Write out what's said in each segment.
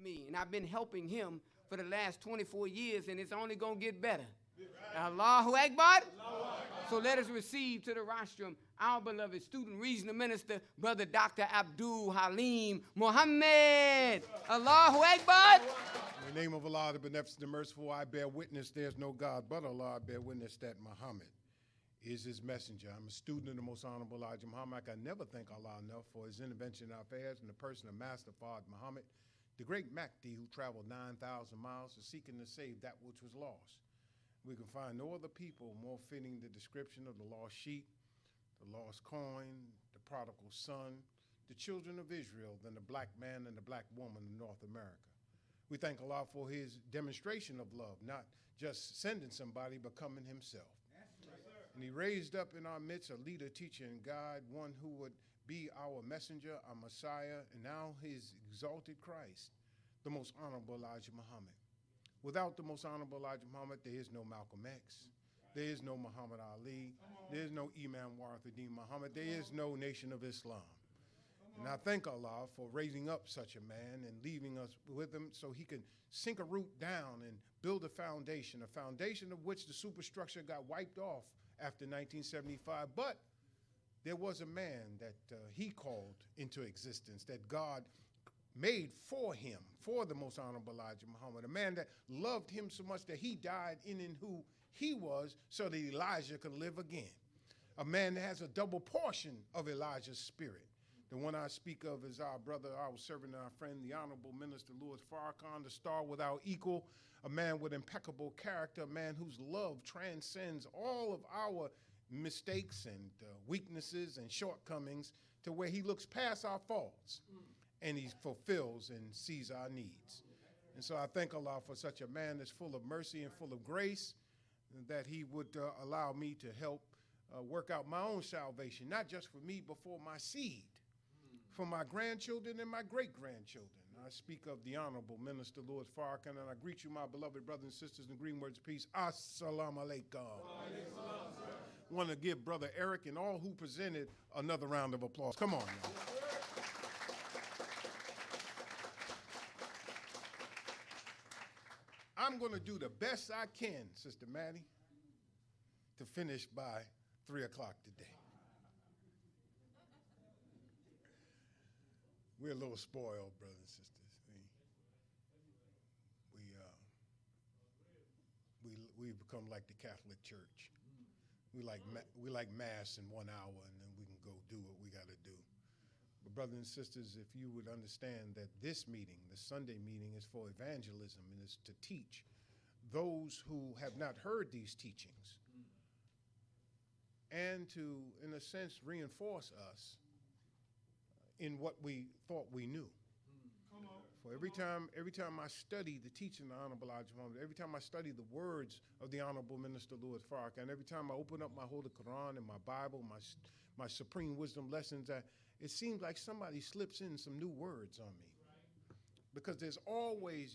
me, and I've been helping him for the last 24 years, and it's only going to get better. Allahu Akbar. So let us receive to the rostrum our beloved student, regional minister, Brother Dr. Abdul Halim Muhammad. Allahu Akbar. In the name of Allah, the beneficent and merciful, I bear witness there's no God but Allah. I bear witness that Muhammad is his messenger. I'm a student of the most honorable Elijah Muhammad. I can never thank Allah enough for his intervention in our affairs and the person of Master Fard Muhammad, the great Mahdi who traveled 9,000 miles to seeking to save that which was lost. We can find no other people more fitting the description of the lost sheep, the lost coin, the prodigal son, the children of Israel than the black man and the black woman in North America. We thank Allah for his demonstration of love, not just sending somebody, but coming himself. And he raised up in our midst a leader, teacher, and guide, one who would be our messenger, our Messiah, and now his exalted Christ, the most honorable Elijah Muhammad. Without the most honorable Elijah Muhammad, there is no Malcolm X, there is no Muhammad Ali, there is no Imam Warithuddin Muhammad, there is no Nation of Islam. And I thank Allah for raising up such a man and leaving us with him so he can sink a root down and build a foundation of which the superstructure got wiped off after 1975. But there was a man that he called into existence, that God made for him, for the most honorable Elijah Muhammad, a man that loved him so much that he died in who he was so that Elijah could live again. A man that has a double portion of Elijah's spirit. The one I speak of is our brother, our servant, and our friend, the Honorable Minister Louis Farrakhan, the star without equal, a man with impeccable character, a man whose love transcends all of our mistakes and weaknesses and shortcomings to where he looks past our faults and he fulfills and sees our needs. And so I thank Allah for such a man that's full of mercy and full of grace, that he would allow me to help work out my own salvation, not just for me, but for my seed, for my grandchildren and my great-grandchildren. I speak of the Honorable Minister Louis Farrakhan, and I greet you, my beloved brothers and sisters, in green words of peace. Assalamu alaikum. I want to give Brother Eric and all who presented another round of applause. Come on, y'all. I'm going to do the best I can, Sister Maddie, to finish by 3 o'clock today. We're a little spoiled, brothers and sisters. We've become like the Catholic Church. We like Mass in 1 hour, and then we can go do what we got to do. But brothers and sisters, if you would understand that this meeting, the Sunday meeting, is for evangelism and is to teach those who have not heard these teachings, and to, in a sense, reinforce us in what we thought we knew. For every time I study the teaching of the Honorable Elijah Muhammad, every time I study the words of the Honorable Minister Louis Farrakhan, every time I open up my Holy Quran and my Bible, my Supreme Wisdom lessons, it seems like somebody slips in some new words on me. Because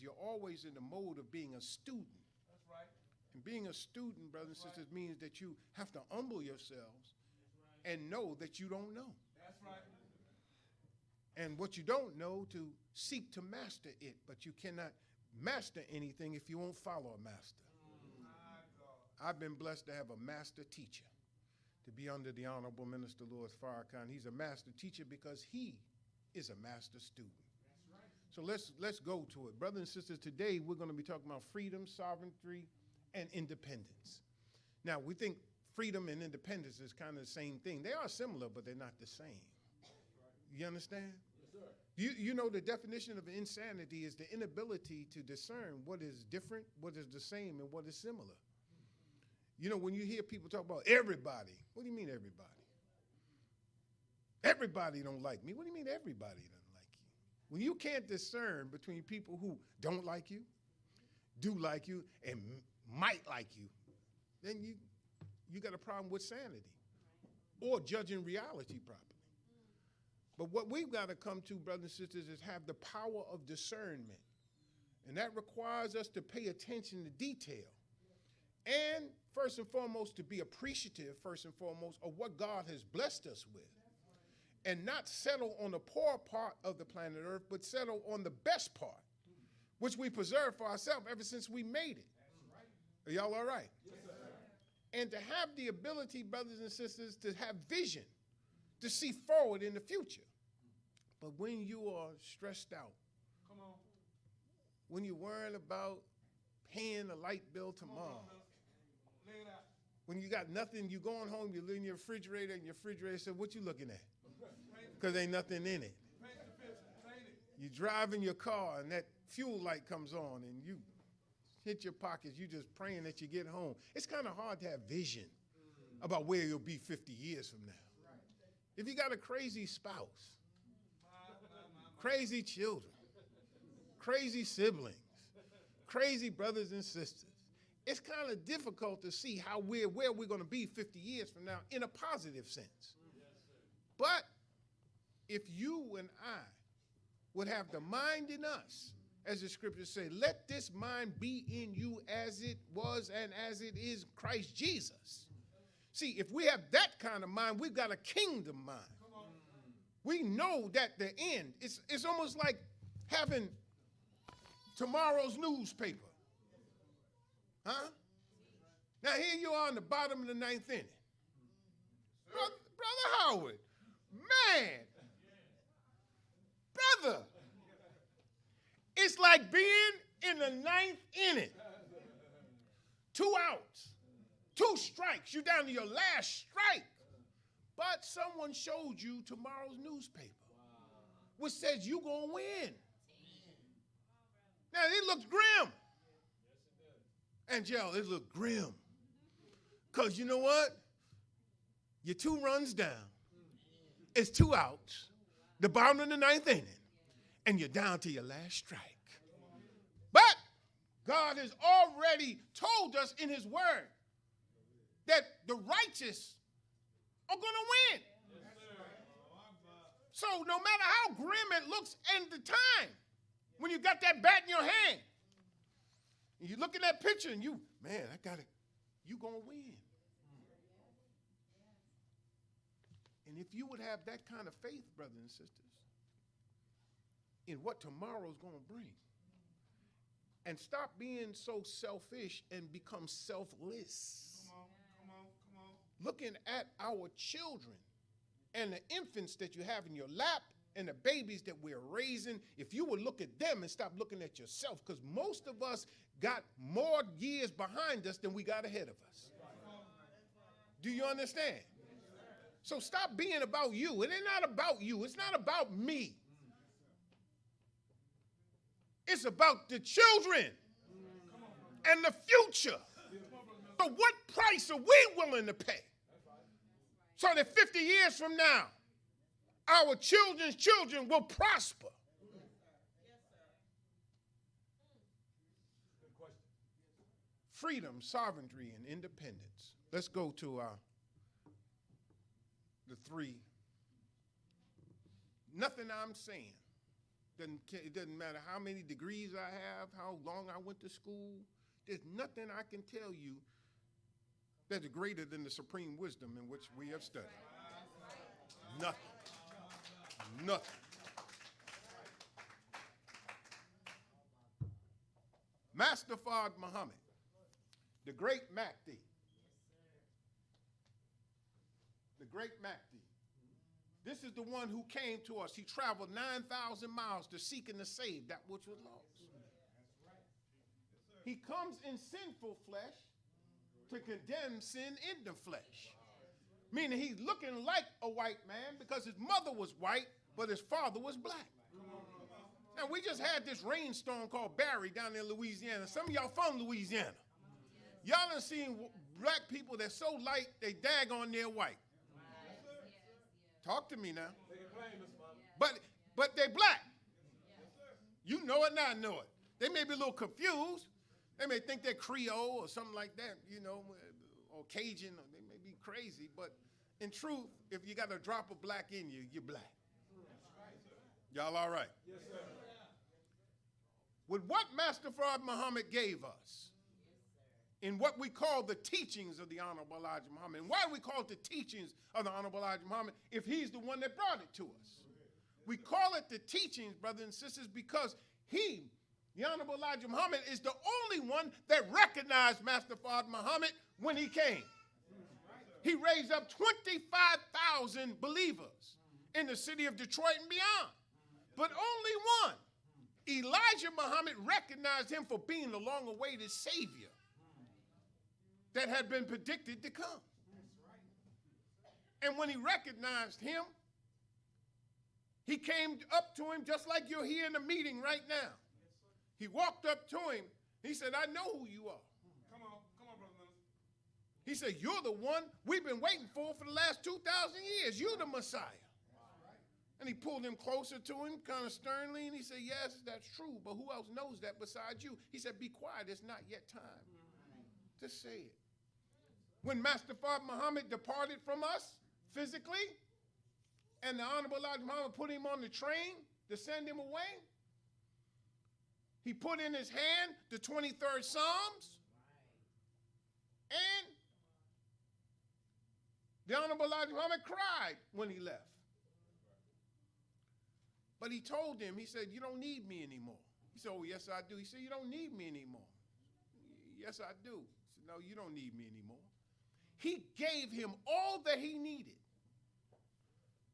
you're always in the mode of being a student. That's right. And being a student, brothers and sisters, means that you have to humble yourselves and know that you don't know. That's right. And what you don't know, to seek to master it, but you cannot master anything if you won't follow a master. I've been blessed to have a master teacher, to be under the Honorable Minister Louis Farrakhan. He's a master teacher because he is a master student. So let's go to it. Brothers and sisters, today we're going to be talking about freedom, sovereignty, and independence. Now, we think freedom and independence is kind of the same thing. They are similar, but they're not the same. You understand? Yes, sir. You know the definition of insanity is the inability to discern what is different, what is the same, and what is similar. You know, when you hear people talk about everybody, what do you mean everybody? Everybody don't like me. What do you mean everybody doesn't like you? When you can't discern between people who don't like you, do like you, and might like you, then you got a problem with sanity or judging reality properly. But what we've got to come to, brothers and sisters, is have the power of discernment. And that requires us to pay attention to detail. And first and foremost, to be appreciative, first and foremost, of what God has blessed us with. And not settle on the poor part of the planet Earth, but settle on the best part. which we preserve for ourselves ever since we made it. Are y'all all right? Yes, sir. And to have the ability, brothers and sisters, to have vision, to see forward in the future. But when you are stressed out, Come on. when you're worrying about paying the light bill tomorrow, Lay it out. when you got nothing, you going home, you look in your refrigerator, and your refrigerator said, what you looking at? Because ain't nothing in it. Paint the picture. Paint it. You driving your car, and that fuel light comes on, and you hit your pockets. You just praying that you get home. It's kind of hard to have vision about where you'll be 50 years from now. If you got a crazy spouse, crazy children, crazy siblings, crazy brothers and sisters, it's kind of difficult to see where we're going to be 50 years from now in a positive sense. But if you and I would have the mind in us, as the scriptures say, let this mind be in you as it was and as it is Christ Jesus. See, if we have that kind of mind, we've got a kingdom mind. We know that the end, it's almost like having tomorrow's newspaper. Huh? Now here you are in the bottom of the ninth inning. Brother Howard, man, brother, it's like being in the ninth inning. 2 outs, 2 strikes, you're down to your last strike. But someone showed you tomorrow's newspaper, which says you're going to win. Now, it looks grim. Angel, it looked grim. Because you know what? You're 2 runs down. It's 2 outs, the bottom of the ninth inning, and you're down to your last strike. But God has already told us in his word that the righteous are going to win. So no matter how grim it looks at the time, when you got that bat in your hand, and you look at that picture and you going to win. And if you would have that kind of faith, brothers and sisters, in what tomorrow's going to bring, and stop being so selfish and become selfless. Come on. Looking at our children and the infants that you have in your lap and the babies that we're raising, if you would look at them and stop looking at yourself, because most of us got more years behind us than we got ahead of us. Do you understand? So stop being about you. It ain't not about you. It's not about me. It's about the children and the future. So what price are we willing to pay? So that 50 years from now, our children's children will prosper. Freedom, sovereignty, and independence. Let's go to the 3. Nothing I'm saying. It doesn't matter how many degrees I have, how long I went to school. There's nothing I can tell you that is greater than the supreme wisdom in which we have studied. Nothing. Master Fard Muhammad, the great Mahdi. The great Mahdi. This is the one who came to us. He traveled 9,000 miles to seek and to save that which was lost. He comes in sinful flesh to condemn sin in the flesh. Meaning he's looking like a white man because his mother was white, but his father was black. Now, we just had this rainstorm called Barry down in Louisiana. Some of y'all from Louisiana. Y'all done seen black people that's so light, they daggone near white. Talk to me now. But they're black. You know it, now I know it. They may be a little confused. They may think they're Creole or something like that, or Cajun, or they may be crazy. But in truth, if you got a drop of black in you, you're black. Y'all all right? Yes, sir. With what Master Fard Muhammad gave us, in what we call the teachings of the Honorable Elijah Muhammad. And why do we call it the teachings of the Honorable Elijah Muhammad if he's the one that brought it to us? We call it the teachings, brothers and sisters, because he The Honorable Elijah Muhammad is the only one that recognized Master Fard Muhammad when he came. He raised up 25,000 believers in the city of Detroit and beyond. But only one, Elijah Muhammad, recognized him for being the long-awaited Savior that had been predicted to come. And when he recognized him, he came up to him just like you're here in the meeting right now. He walked up to him. He said, I know who you are. Come on, brother minister. He said, you're the one we've been waiting for the last 2,000 years. You're the Messiah. And he pulled him closer to him, kind of sternly, and he said, yes, that's true, but who else knows that besides you? He said, be quiet, it's not yet time to say it. When Master Fard Muhammad departed from us physically, and the Honorable Elijah Muhammad put him on the train to send him away, he put in his hand the 23rd Psalms, and the Honorable Elijah Muhammad cried when he left. But he told him, he said, you don't need me anymore. He said, oh, yes, I do. He said, you don't need me anymore. Yes, I do. He said, no, you don't need me anymore. He gave him all that he needed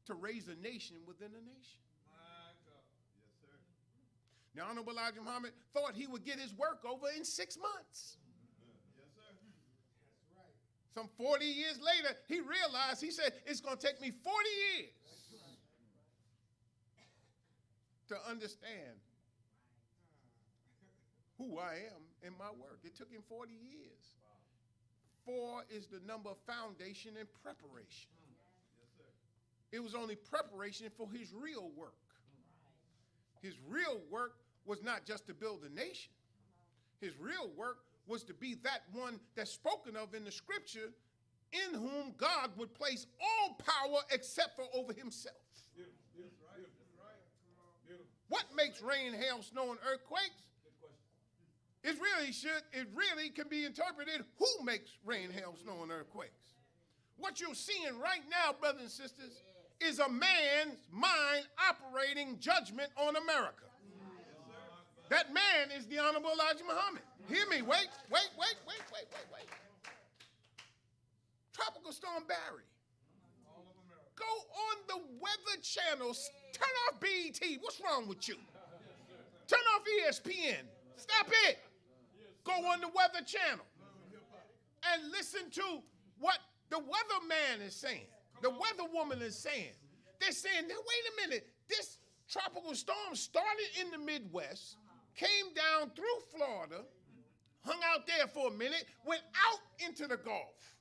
to raise a nation within a nation. The Honorable Elijah Muhammad thought he would get his work over in 6 months. Yes, sir. That's right. Some 40 years later, he realized, he said, it's going to take me 40 years to understand who I am in my work. It took him 40 years. 4 is the number of foundation and preparation. Yes, sir. It was only preparation for his real work. His real work was not just to build a nation. His real work was to be that one that's spoken of in the scripture, in whom God would place all power except for over himself. Beautiful. Beautiful. Right. Right. Beautiful. What makes rain, hail, snow, and earthquakes? Good question. It really can be interpreted, who makes rain, hail, snow, and earthquakes? What you're seeing right now, brothers and sisters, is a man's mind operating judgment on America. That man is the Honorable Elijah Muhammad. Hear me, wait. Tropical Storm Barry. All of America. Go on the Weather Channel, turn off BET, what's wrong with you? Turn off ESPN, stop it. Go on the Weather Channel and listen to what the weatherman is saying, the weather woman is saying. They're saying, now wait a minute, this tropical storm started in the Midwest, came down through Florida, hung out there for a minute, went out into the Gulf,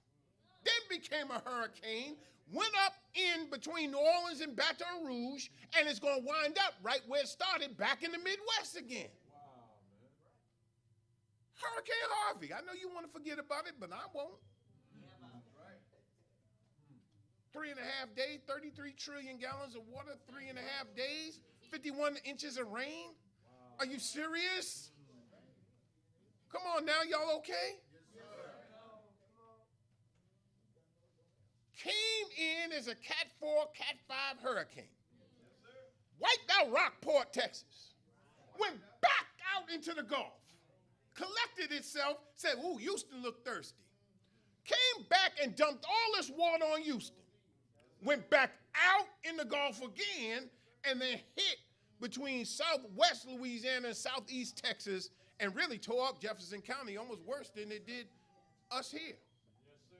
then became a hurricane, went up in between New Orleans and Baton Rouge, and it's going to wind up right where it started, back in the Midwest again. Wow, man. Hurricane Harvey. I know you want to forget about it, but I won't. Right. 3.5 days, 33 trillion gallons of water, 3.5 days, 51 inches of rain. Are you serious? Come on now, y'all okay? Came in as a Cat 4, Cat 5 hurricane. Wiped out Rockport, Texas. Went back out into the Gulf. Collected itself, said, ooh, Houston looked thirsty. Came back and dumped all this water on Houston. Went back out in the Gulf again, and then hit between southwest Louisiana and southeast Texas, and really tore up Jefferson County almost worse than it did us here. Yes, sir.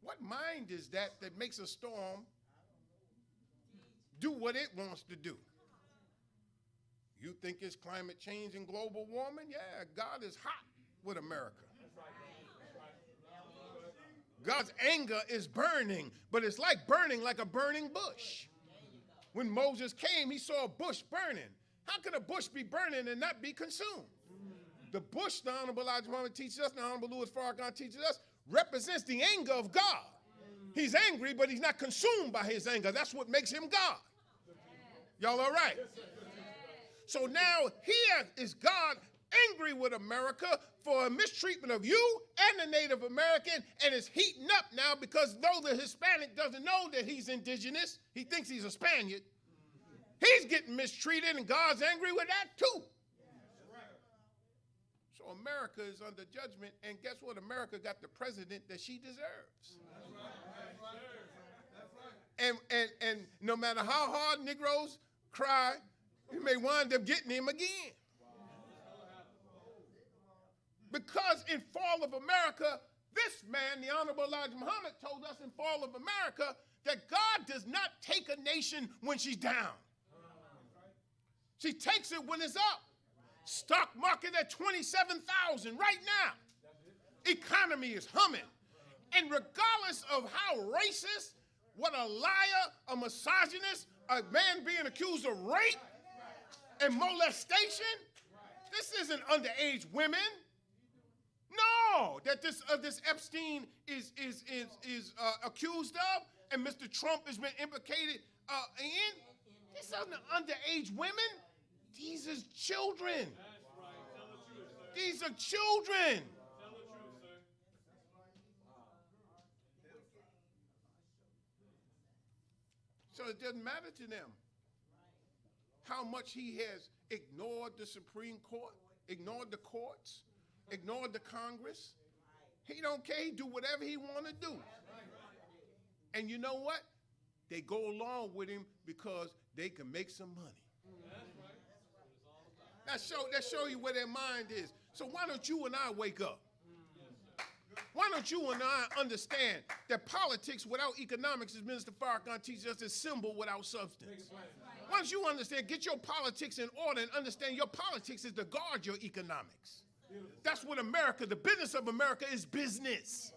What mind is that makes a storm do what it wants to do? You think it's climate change and global warming? Yeah, God is hot with America. God's anger is burning, but it's like burning like a burning bush. When Moses came, he saw a bush burning. How can a bush be burning and not be consumed? The bush, the Honorable Elijah Muhammad teaches us, the Honorable Louis Farrakhan teaches us, represents the anger of God. He's angry, but he's not consumed by his anger. That's what makes him God. Y'all all right? So now here is God angry with America for a mistreatment of you and the Native American, and it's heating up now because though the Hispanic doesn't know that he's indigenous, he thinks he's a Spaniard. He's getting mistreated, and God's angry with that too. So America is under judgment, and guess what? America got the president that she deserves. And no matter how hard Negroes cry, you may wind up getting him again. Because in Fall of America, this man, the Honorable Elijah Muhammad, told us in Fall of America that God does not take a nation when she's down. She takes it when it's up. Stock market at 27,000 right now. Economy is humming. And regardless of how racist, what a liar, a misogynist, a man being accused of rape and molestation, this isn't underage women. No, that this Epstein is accused of, and Mr. Trump has been implicated in. These are the underage women. These are children. These are children. So it doesn't matter to them how much he has ignored the Supreme Court, ignored the courts, ignored the Congress. He don't care. He do whatever he want to do. And you know what? They go along with him because they can make some money. That show you where their mind is. So why don't you and I wake up? Why don't you and I understand that politics without economics, as Minister Farrakhan teaches us, is symbol without substance? Why don't you understand, get your politics in order and understand your politics is to guard your economics. That's what America, the business of America is business.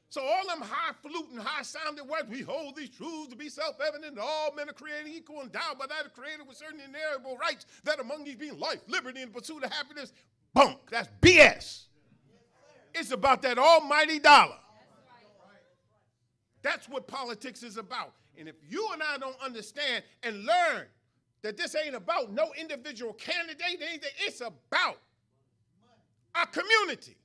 So all them highfalutin, high-sounding words, we hold these truths to be self-evident that all men are created equal, endowed by that creator with certain inalienable rights, that among these being life, liberty, and the pursuit of happiness. Bunk. That's BS. It's about that almighty dollar. That's what politics is about. And if you and I don't understand and learn that this ain't about no individual candidate, it's about our community.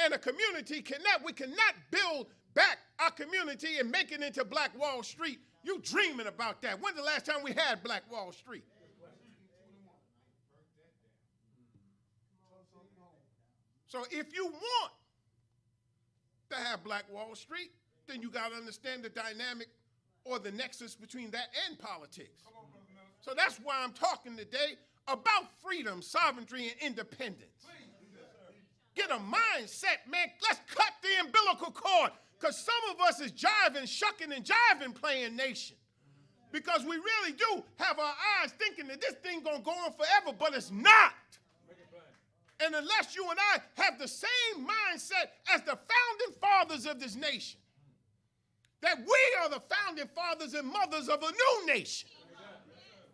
And a community we cannot build back our community and make it into Black Wall Street. You dreaming about that. When's the last time we had Black Wall Street? So if you want to have Black Wall Street, then you got to understand the dynamic or the nexus between that and politics. So that's why I'm talking today about freedom, sovereignty, and independence. Get a mindset, man. Let's cut the umbilical cord, because some of us is jiving, shucking, and jiving playing nation. Because we really do have our eyes thinking that this thing going to go on forever, but it's not. And unless you and I have the same mindset as the founding fathers of this nation, that we are the founding fathers and mothers of a new nation.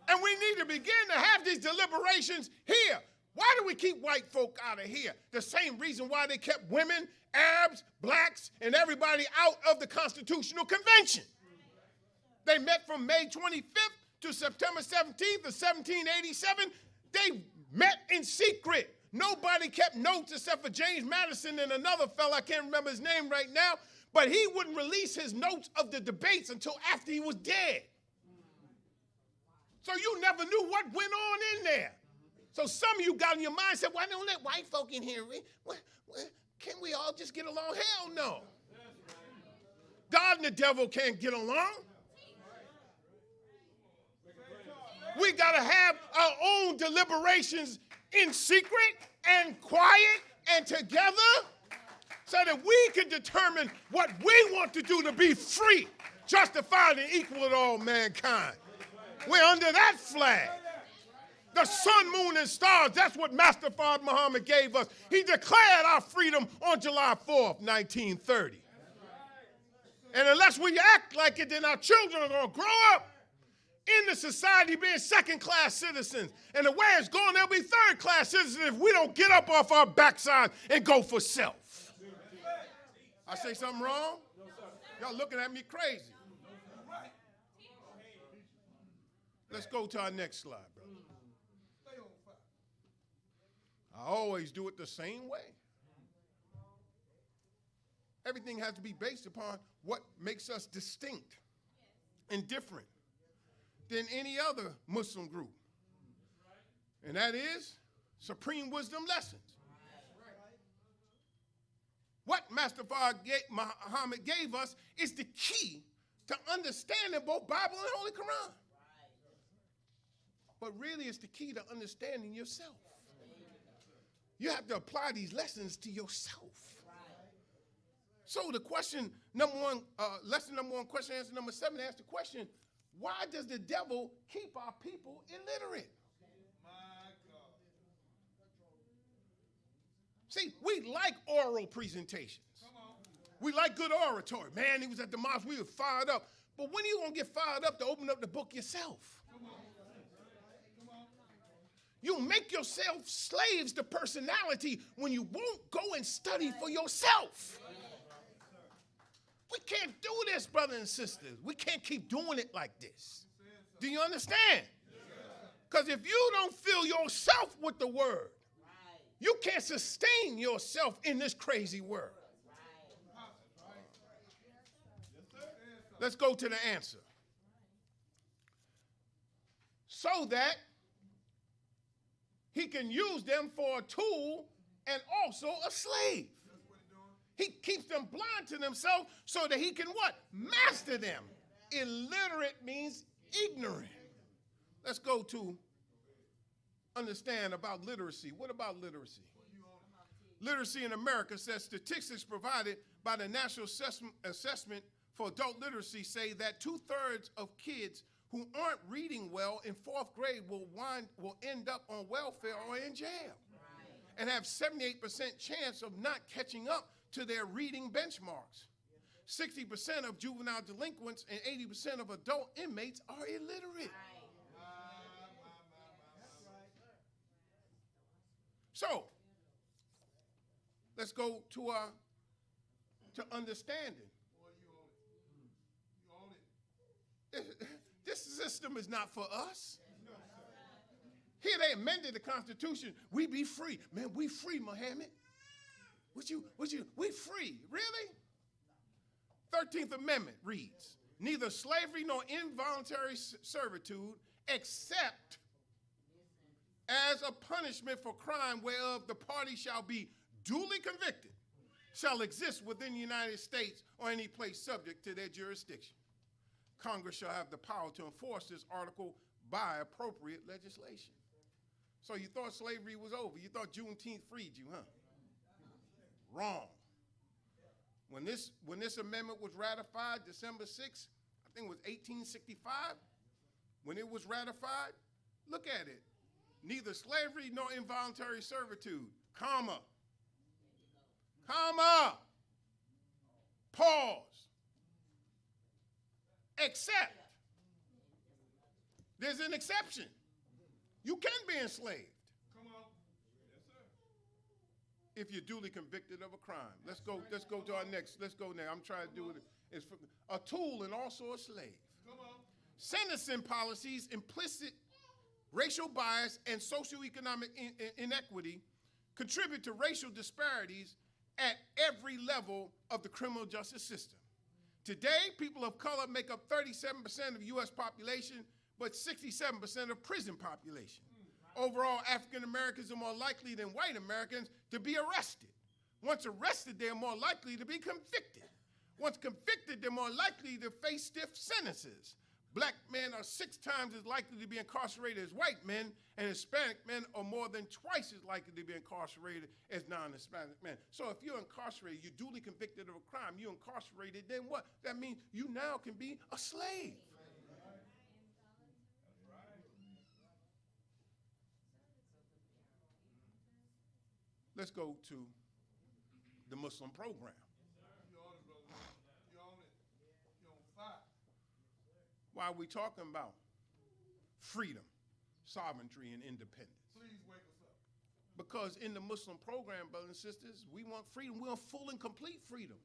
And we need to begin to have these deliberations here. Why do we keep white folk out of here? The same reason why they kept women, Arabs, blacks, and everybody out of the Constitutional Convention. They met from May 25th to September 17th of 1787. They met in secret. Nobody kept notes except for James Madison and another fella, I can't remember his name right now, but he wouldn't release his notes of the debates until after he was dead. So you never knew what went on in there. So some of you got in your mind said, why don't let white folk in here? Can't we all just get along? Hell no. God and the devil can't get along. We got to have our own deliberations in secret and quiet and together so that we can determine what we want to do to be free, justified, and equal to all mankind. We're under that flag. The sun, moon, and stars, that's what Master Fard Muhammad gave us. He declared our freedom on July 4th, 1930. And unless we act like it, then our children are going to grow up in the society being second-class citizens. And the way it's going, they'll be third-class citizens if we don't get up off our backside and go for self. I say something wrong? Y'all looking at me crazy. Let's go to our next slide, brother. I always do it the same way. Everything has to be based upon what makes us distinct and different. than any other Muslim group. And that is Supreme Wisdom Lessons. What Master Muhammad gave us is the key to understanding both Bible and Holy Quran. But really, it's the key to understanding yourself. You have to apply these lessons to yourself. So the question number one, lesson number one, question answer number 7 asks the question, why does the devil keep our people illiterate? See, we like oral presentations. We like good oratory. Man, he was at the mosque, we were fired up. But when are you going to get fired up to open up the book yourself? You make yourself slaves to personality when you won't go and study for yourself. We can't do this, brothers and sisters. We can't keep doing it like this. Do you understand? Because if you don't fill yourself with the word, you can't sustain yourself in this crazy world. Let's go to the answer. So that he can use them for a tool and also a slave. He keeps them blind to themselves so that he can what? Master them. Illiterate means ignorant. Let's go to understand about literacy. What about literacy? Literacy in America says statistics provided by the National Assessment for Adult Literacy say that 2/3 of kids who aren't reading well in 4th grade will end up on welfare or in jail and have 78% chance of not catching up to their reading benchmarks. 60% of juvenile delinquents and 80% of adult inmates are illiterate. So, let's go to understanding. This system is not for us. Here they amended the Constitution. We be free. Man, we free, Muhammad. We free. Really? 13th Amendment reads, neither slavery nor involuntary servitude except as a punishment for crime whereof the party shall be duly convicted shall exist within the United States or any place subject to their jurisdiction. Congress shall have the power to enforce this article by appropriate legislation. So you thought slavery was over. You thought Juneteenth freed you, huh? Wrong. When this amendment was ratified, December 6th, I think it was 1865, when it was ratified, look at it. Neither slavery nor involuntary servitude, comma, pause, except. There's an exception. You can be enslaved. Come on. Yes, sir. If you're duly convicted of a crime. Let's go to our next. Let's go now. I'm trying to do it. It's a tool and also a slave. Come on. Sentencing policies, implicit racial bias, and socioeconomic inequity contribute to racial disparities at every level of the criminal justice system. Today, people of color make up 37% of U.S. population, but 67% of prison population. Overall, African Americans are more likely than white Americans to be arrested. Once arrested, they're more likely to be convicted. Once convicted, they're more likely to face stiff sentences. Black men are 6 times as likely to be incarcerated as white men, and Hispanic men are more than twice as likely to be incarcerated as non-Hispanic men. So if you're incarcerated, you're duly convicted of a crime, you're incarcerated, then what? That means you now can be a slave. Let's go to the Muslim program. You on it, brother. You on it. You on fire. Why are we talking about freedom, sovereignty, and independence? Please wake us up. Because in the Muslim program, brothers and sisters, we want freedom. We want full and complete freedom.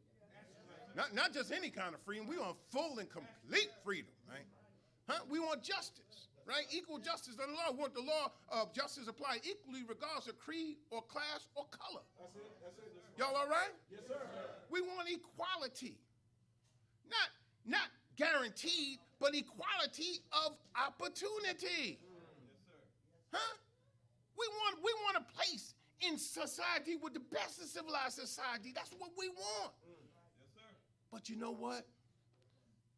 Not just any kind of freedom. We want full and complete freedom, right? Huh? We want justice, right? Equal justice under the law. We want the law of justice applied equally regardless of creed or class or color. That's it. That's it. Y'all all right? Yes, sir. We want equality. Not guaranteed, but equality of opportunity. Huh? We want a place in society with the best of civilized society. That's what we want. But you know what?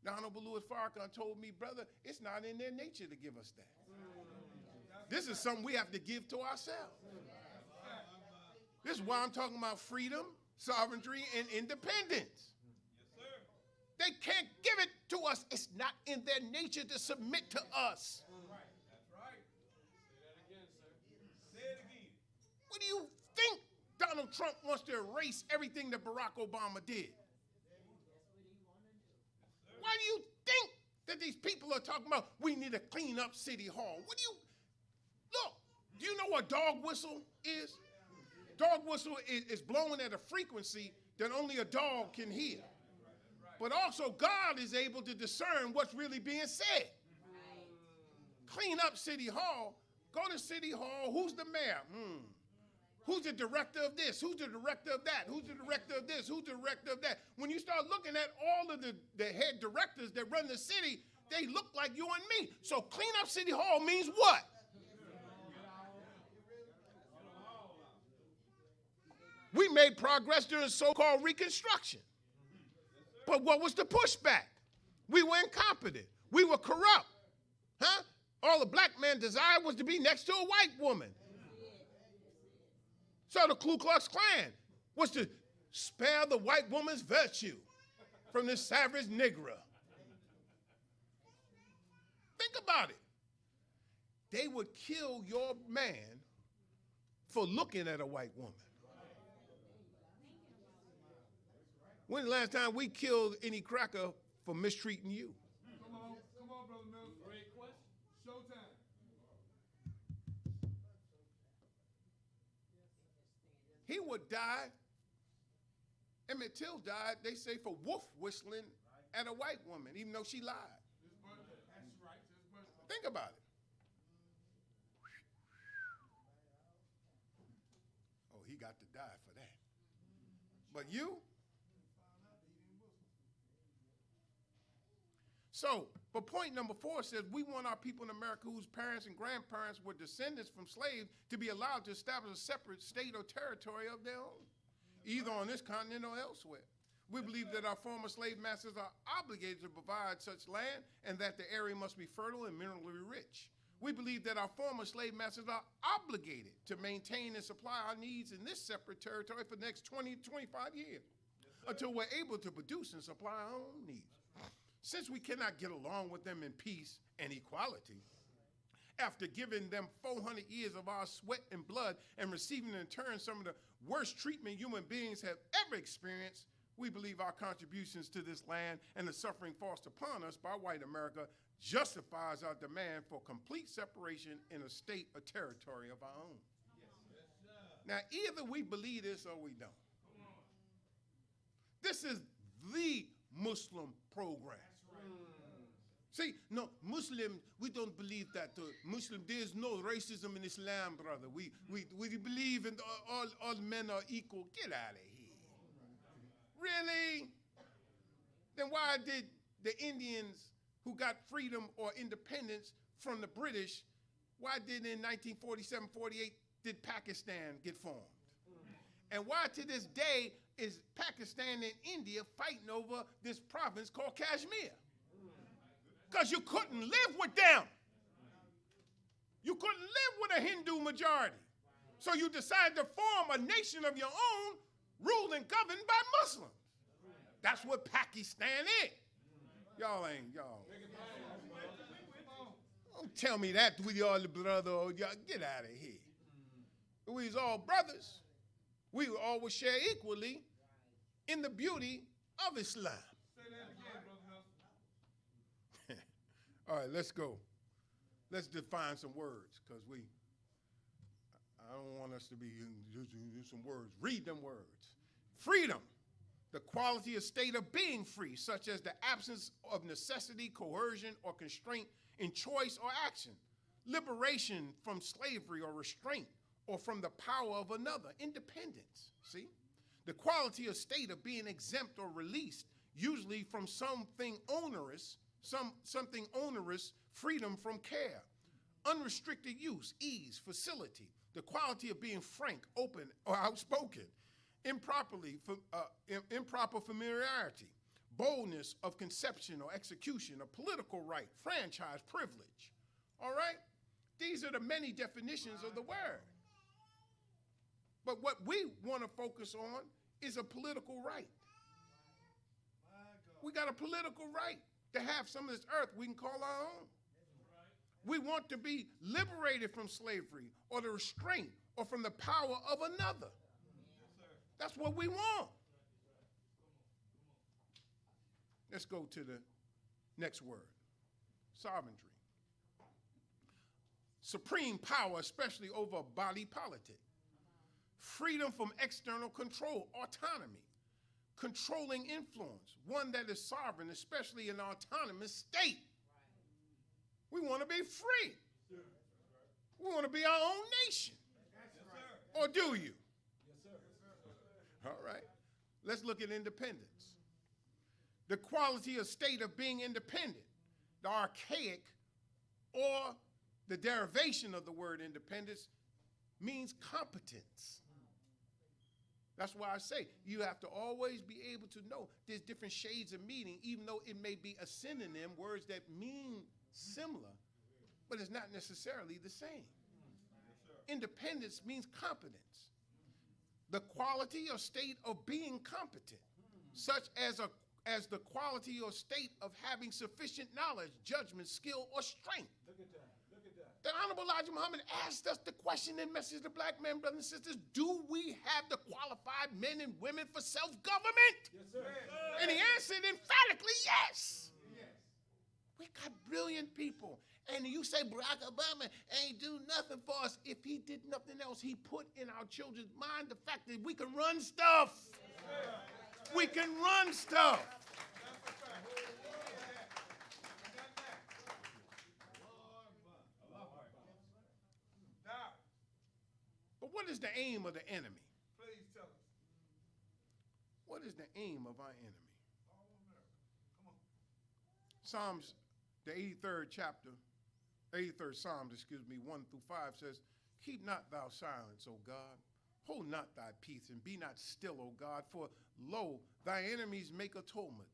The Honorable Louis Farrakhan told me, brother, it's not in their nature to give us that. This is something we have to give to ourselves. This is why I'm talking about freedom, sovereignty, and independence. They can't give it to us. It's not in their nature to submit to us. That's right. Say that again, sir. Say it again. What do you think Donald Trump wants to erase everything that Barack Obama did? Why do you think that these people are talking about we need to clean up City Hall? What do you, look, do you know what dog whistle is? Dog whistle is blowing at a frequency that only a dog can hear. But also God is able to discern what's really being said. Clean up City Hall. Go to City Hall. Who's the mayor? Who's the director of this? Who's the director of that? Who's the director of this? Who's the director of that? When you start looking at all of the head directors that run the city, they look like you and me. So clean up City Hall means what? We made progress during so-called Reconstruction. But what was the pushback? We were incompetent. We were corrupt. Huh? All the black man desired was to be next to a white woman. So the Ku Klux Klan was to spare the white woman's virtue from this savage Negro. Think about it. They would kill your man for looking at a white woman. When's the last time we killed any cracker for mistreating you? Come on, Brother Mills. Great question. Showtime. He would die. Emmett Till died, they say, for wolf whistling at a white woman, even though she lied. That's right. Think about it. Oh, he got to die for that. But you? So, but point number 4 says we want our people in America whose parents and grandparents were descendants from slaves to be allowed to establish a separate state or territory of their own, either on this continent or elsewhere. We believe that our former slave masters are obligated to provide such land and that the area must be fertile and minerally rich. We believe that our former slave masters are obligated to maintain and supply our needs in this separate territory for the next 20 to 25 years until we're able to produce and supply our own needs. Since we cannot get along with them in peace and equality, after giving them 400 years of our sweat and blood and receiving in turn some of the worst treatment human beings have ever experienced, we believe our contributions to this land and the suffering forced upon us by white America justifies our demand for complete separation in a state or territory of our own. Now, either we believe this or we don't. This is the Muslim program. See, no, Muslim, we don't believe that. Muslim, there's no racism in Islam, brother. We believe in all men are equal. Get out of here. Really? Then why did the Indians who got freedom or independence from the British, why did in 1947, 48, did Pakistan get formed? And why to this day is Pakistan and India fighting over this province called Kashmir? Because you couldn't live with them. You couldn't live with a Hindu majority. So you decided to form a nation of your own, ruled and governed by Muslims. That's what Pakistan is. Y'all. Don't tell me that we all the brother. Y'all get out of here. We's all brothers. We all will share equally in the beauty of Islam. Say that again, Brother Nelson. All right, let's go. Let's define some words, because I don't want us to be using some words. Read them words. Freedom, the quality or state of being free, such as the absence of necessity, coercion, or constraint in choice or action. Liberation from slavery or restraint, or from the power of another. Independence, see? The quality or state of being exempt or released, usually from something onerous, freedom from care, unrestricted use, ease, facility, the quality of being frank, open, or outspoken, improper familiarity, boldness of conception or execution, a political right, franchise, privilege. All right? These are the many definitions of the word. But what we want to focus on is a political right. We got a political right to have some of this earth we can call our own. We want to be liberated from slavery or the restraint or from the power of another. That's what we want. Let's go to the next word, sovereignty. Supreme power, especially over body politic. Freedom from external control, autonomy. Controlling influence, one that is sovereign, especially in an autonomous state. We want to be free. We want to be our own nation. Or do you? All right. Let's look at independence. The quality or state of being independent, the archaic or the derivation of the word independence means competence. That's why I say you have to always be able to know there's different shades of meaning, even though it may be a synonym, words that mean similar, but it's not necessarily the same. Independence means competence. The quality or state of being competent, such as the quality or state of having sufficient knowledge, judgment, skill, or strength. Look at that. Look at that. The Honorable Elijah Muhammad asked us the question in Message to Black Men, brothers and sisters, do we have the qualified men and women for self-government? Yes, sir. And he answered emphatically, yes. We got brilliant people. And you say Barack Obama ain't do nothing for us. If he did nothing else, he put in our children's mind the fact that we can run stuff. We can run stuff. But what is the aim of the enemy? Please tell us. What is the aim of our enemy? Come on. Psalms, the 83rd chapter, 83rd Psalms, 1 through 5 says, keep not thou silence, O God. Hold not thy peace, and be not still, O God, for lo, thy enemies make a tumult,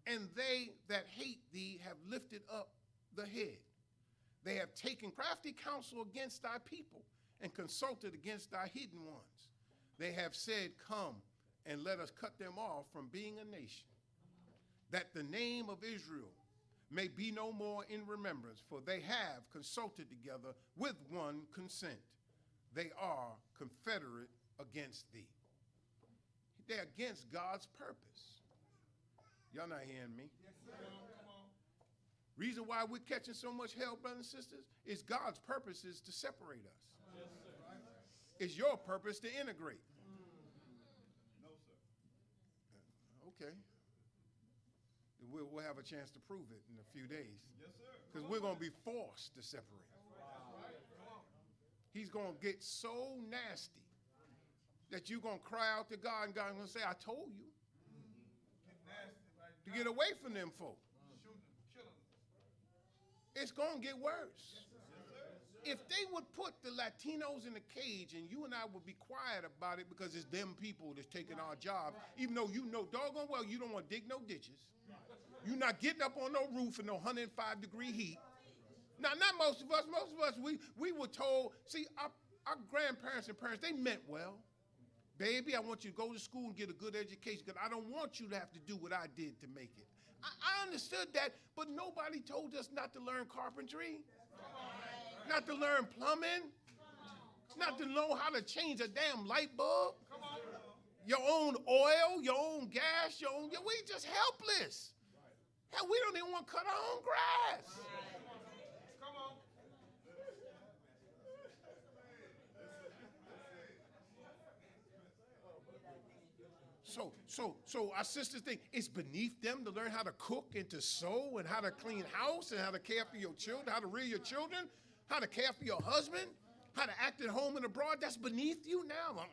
and they that hate thee have lifted up the head. They have taken crafty counsel against thy people, and consulted against thy hidden ones. They have said, come, and let us cut them off from being a nation, that the name of Israel may be no more in remembrance, for they have consulted together with one consent. They are confederate against thee. They're against God's purpose. Y'all not hearing me? Yes, sir. Come on. Reason why we're catching so much hell, brothers and sisters, is God's purpose is to separate us. Yes, sir. It's your purpose to integrate. No, sir. Okay. We'll have a chance to prove it in a few days. Yes, sir. Because we're going to be forced to separate. He's going to get so nasty that you're going to cry out to God, and God's going to say, I told you Get nasty right to now. get away from them folk. Shooting them, killing them. It's going to get worse. If they would put the Latinos in a cage and you and I would be quiet about it because it's them people that's taking our jobs, even though you know doggone well you don't want to dig no ditches. You're not getting up on no roof in no 105-degree heat. Now, not most of us. Most of us, we were told, see, our grandparents and parents, they meant well. Baby, I want you to go to school and get a good education because I don't want you to have to do what I did to make it. I understood that, but nobody told us not to learn carpentry, not to learn plumbing, not to know how to change a damn light bulb, your own oil, your own gas, we just helpless. Hell, we don't even want to cut our own grass. Come on. So our sisters think it's beneath them to learn how to cook and to sew and how to clean house and how to care for your children, how to rear your children, how to care for your husband, how to act at home and abroad. That's beneath you now.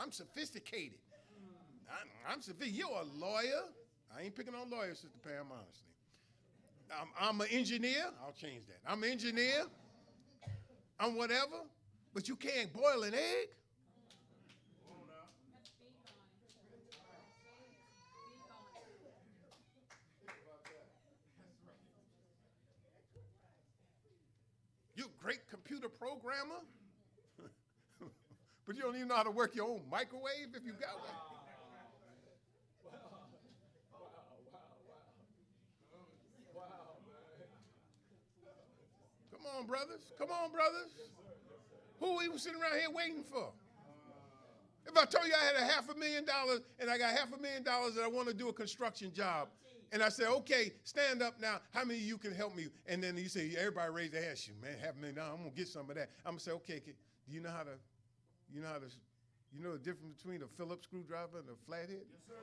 I'm sophisticated. I'm sophisticated. You're a lawyer. I ain't picking on lawyers, Sister Pam, honestly. I'm an engineer. I'll change that. I'm an engineer. I'm whatever. But you can't boil an egg. You're a great computer programmer, but you don't even know how to work your own microwave if you got one. Come on, brothers. Come on, brothers. Who we was sitting around here waiting for? If I told you I had $500,000 and I got $500,000 that I want to do a construction job, and I said, okay, stand up now. How many of you can help me? And then you say, everybody raise their hand. Shoot, man, $500,000. I'm gonna get some of that. I'm gonna say, okay, do you know the difference between a Phillips screwdriver and a flathead? Yes, sir.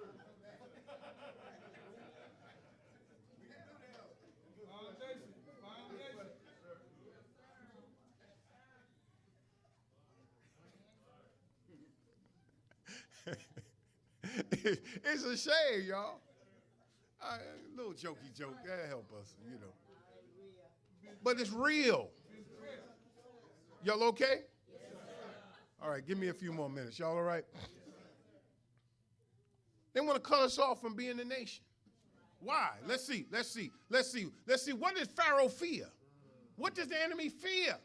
It's a shame, y'all. A little jokey joke, that'll help us, you know. But it's real. Y'all okay? All right, give me a few more minutes. Y'all all right? They want to cut us off from being a nation. Why? Let's see. What does Pharaoh fear? What does the enemy fear?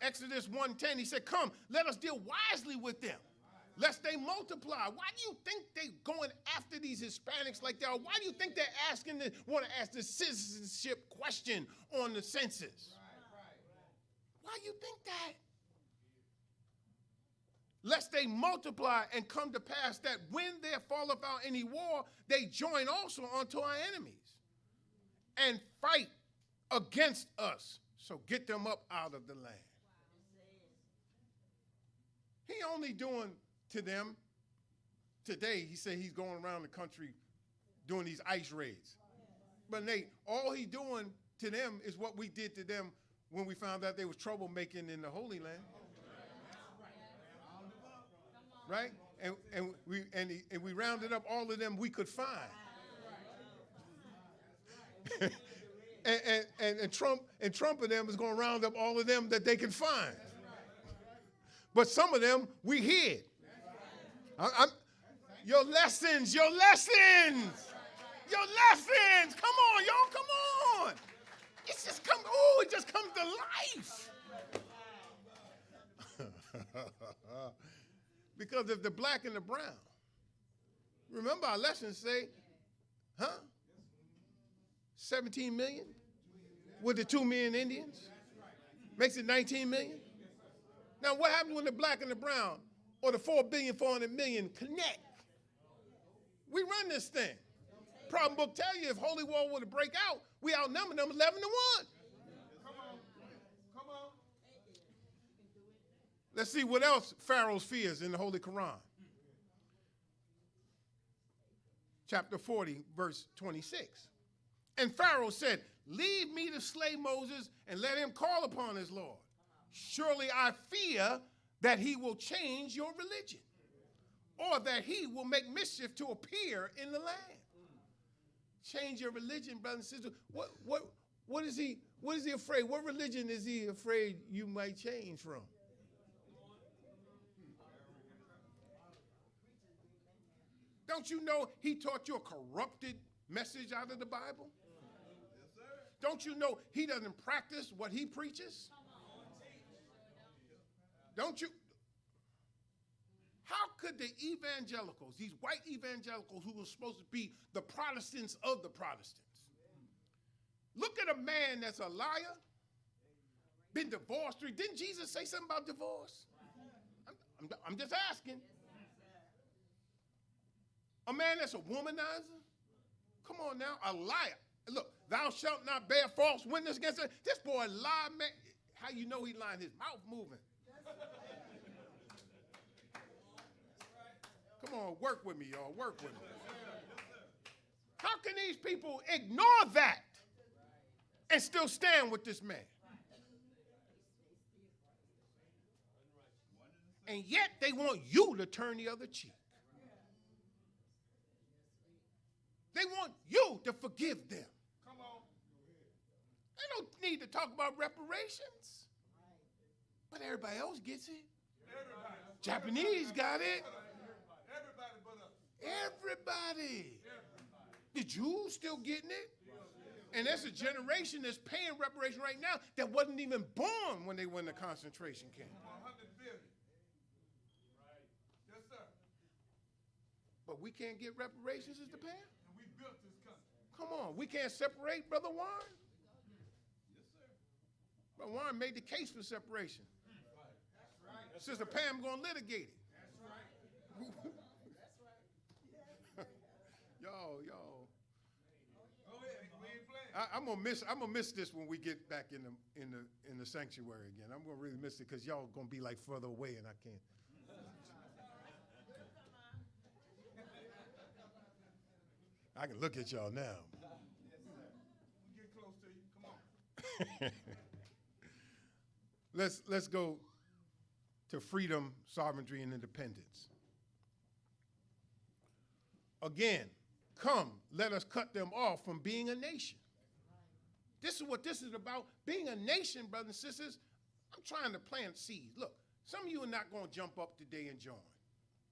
Exodus 1:10, he said, come, let us deal wisely with them, lest they multiply. Why do you think they're going after these Hispanics like they are? Why do you think they're want to ask the citizenship question on the census? Why do you think that? Lest they multiply and come to pass that when there falleth out any war, they join also unto our enemies and fight against us. So get them up out of the land. He only doing to them today, he said he's going around the country doing these ICE raids. But Nate, all he doing to them is what we did to them when we found out they was troublemaking in the Holy Land. Right? And we rounded up all of them we could find. and Trump and them is going to round up all of them that they can find. But some of them we hid. Your lessons. Come on, y'all, come on. It just comes to life. Because if the black and the brown, remember our lessons say, 17 million with the 2 million Indians? Makes it 19 million? Now what happens when the black and the brown or the 4,400,000,000 connect? We run this thing. Problem book tell you if Holy War were to break out, we outnumber them 11-1. Come on. Let's see what else Pharaoh fears in the Holy Quran. Chapter 40, verse 26. And Pharaoh said, leave me to slay Moses and let him call upon his Lord. Surely I fear that he will change your religion, or that he will make mischief to appear in the land. Change your religion, brothers and sisters. What is he afraid? What religion is he afraid you might change from? Don't you know he taught you a corrupted message out of the Bible? Yes, sir. Don't you know he doesn't practice what he preaches? Don't you? How could the evangelicals, these white evangelicals who were supposed to be the Protestants of the Protestants, look at a man that's a liar, been divorced? Didn't Jesus say something about divorce? I'm just asking. A man that's a womanizer? Come on now, a liar. Look, thou shalt not bear false witness against it. This boy lied, man. How you know he lying? His mouth moving. Come on, work with me, y'all. Work with me. How can these people ignore that and still stand with this man? And yet they want you to turn the other cheek. They you to forgive them. Come on. They don't need to talk about reparations. But everybody else gets it. Everybody. Japanese got it. Everybody but us. Everybody. The Jews still getting it. And there's a generation that's paying reparation right now that wasn't even born when they went to concentration camp. 100 billion. Yes, sir. But we can't get reparations as the pay? And we built this country. Come on, we can't separate, Brother Warren? Yes, sir. Brother Warren made the case for separation. That's right. Sister Pam going to litigate it. That's right. Y'all. Go ahead. We ain't playing. I'm gonna miss this when we get back in the sanctuary again. I'm gonna really miss it because y'all gonna be like further away and I can't. I can look at y'all now. We get close to you. Come on. Let's go to freedom, sovereignty, and independence. Again, come, let us cut them off from being a nation. This is what this is about. Being a nation, brothers and sisters, I'm trying to plant seeds. Look, some of you are not going to jump up today and join.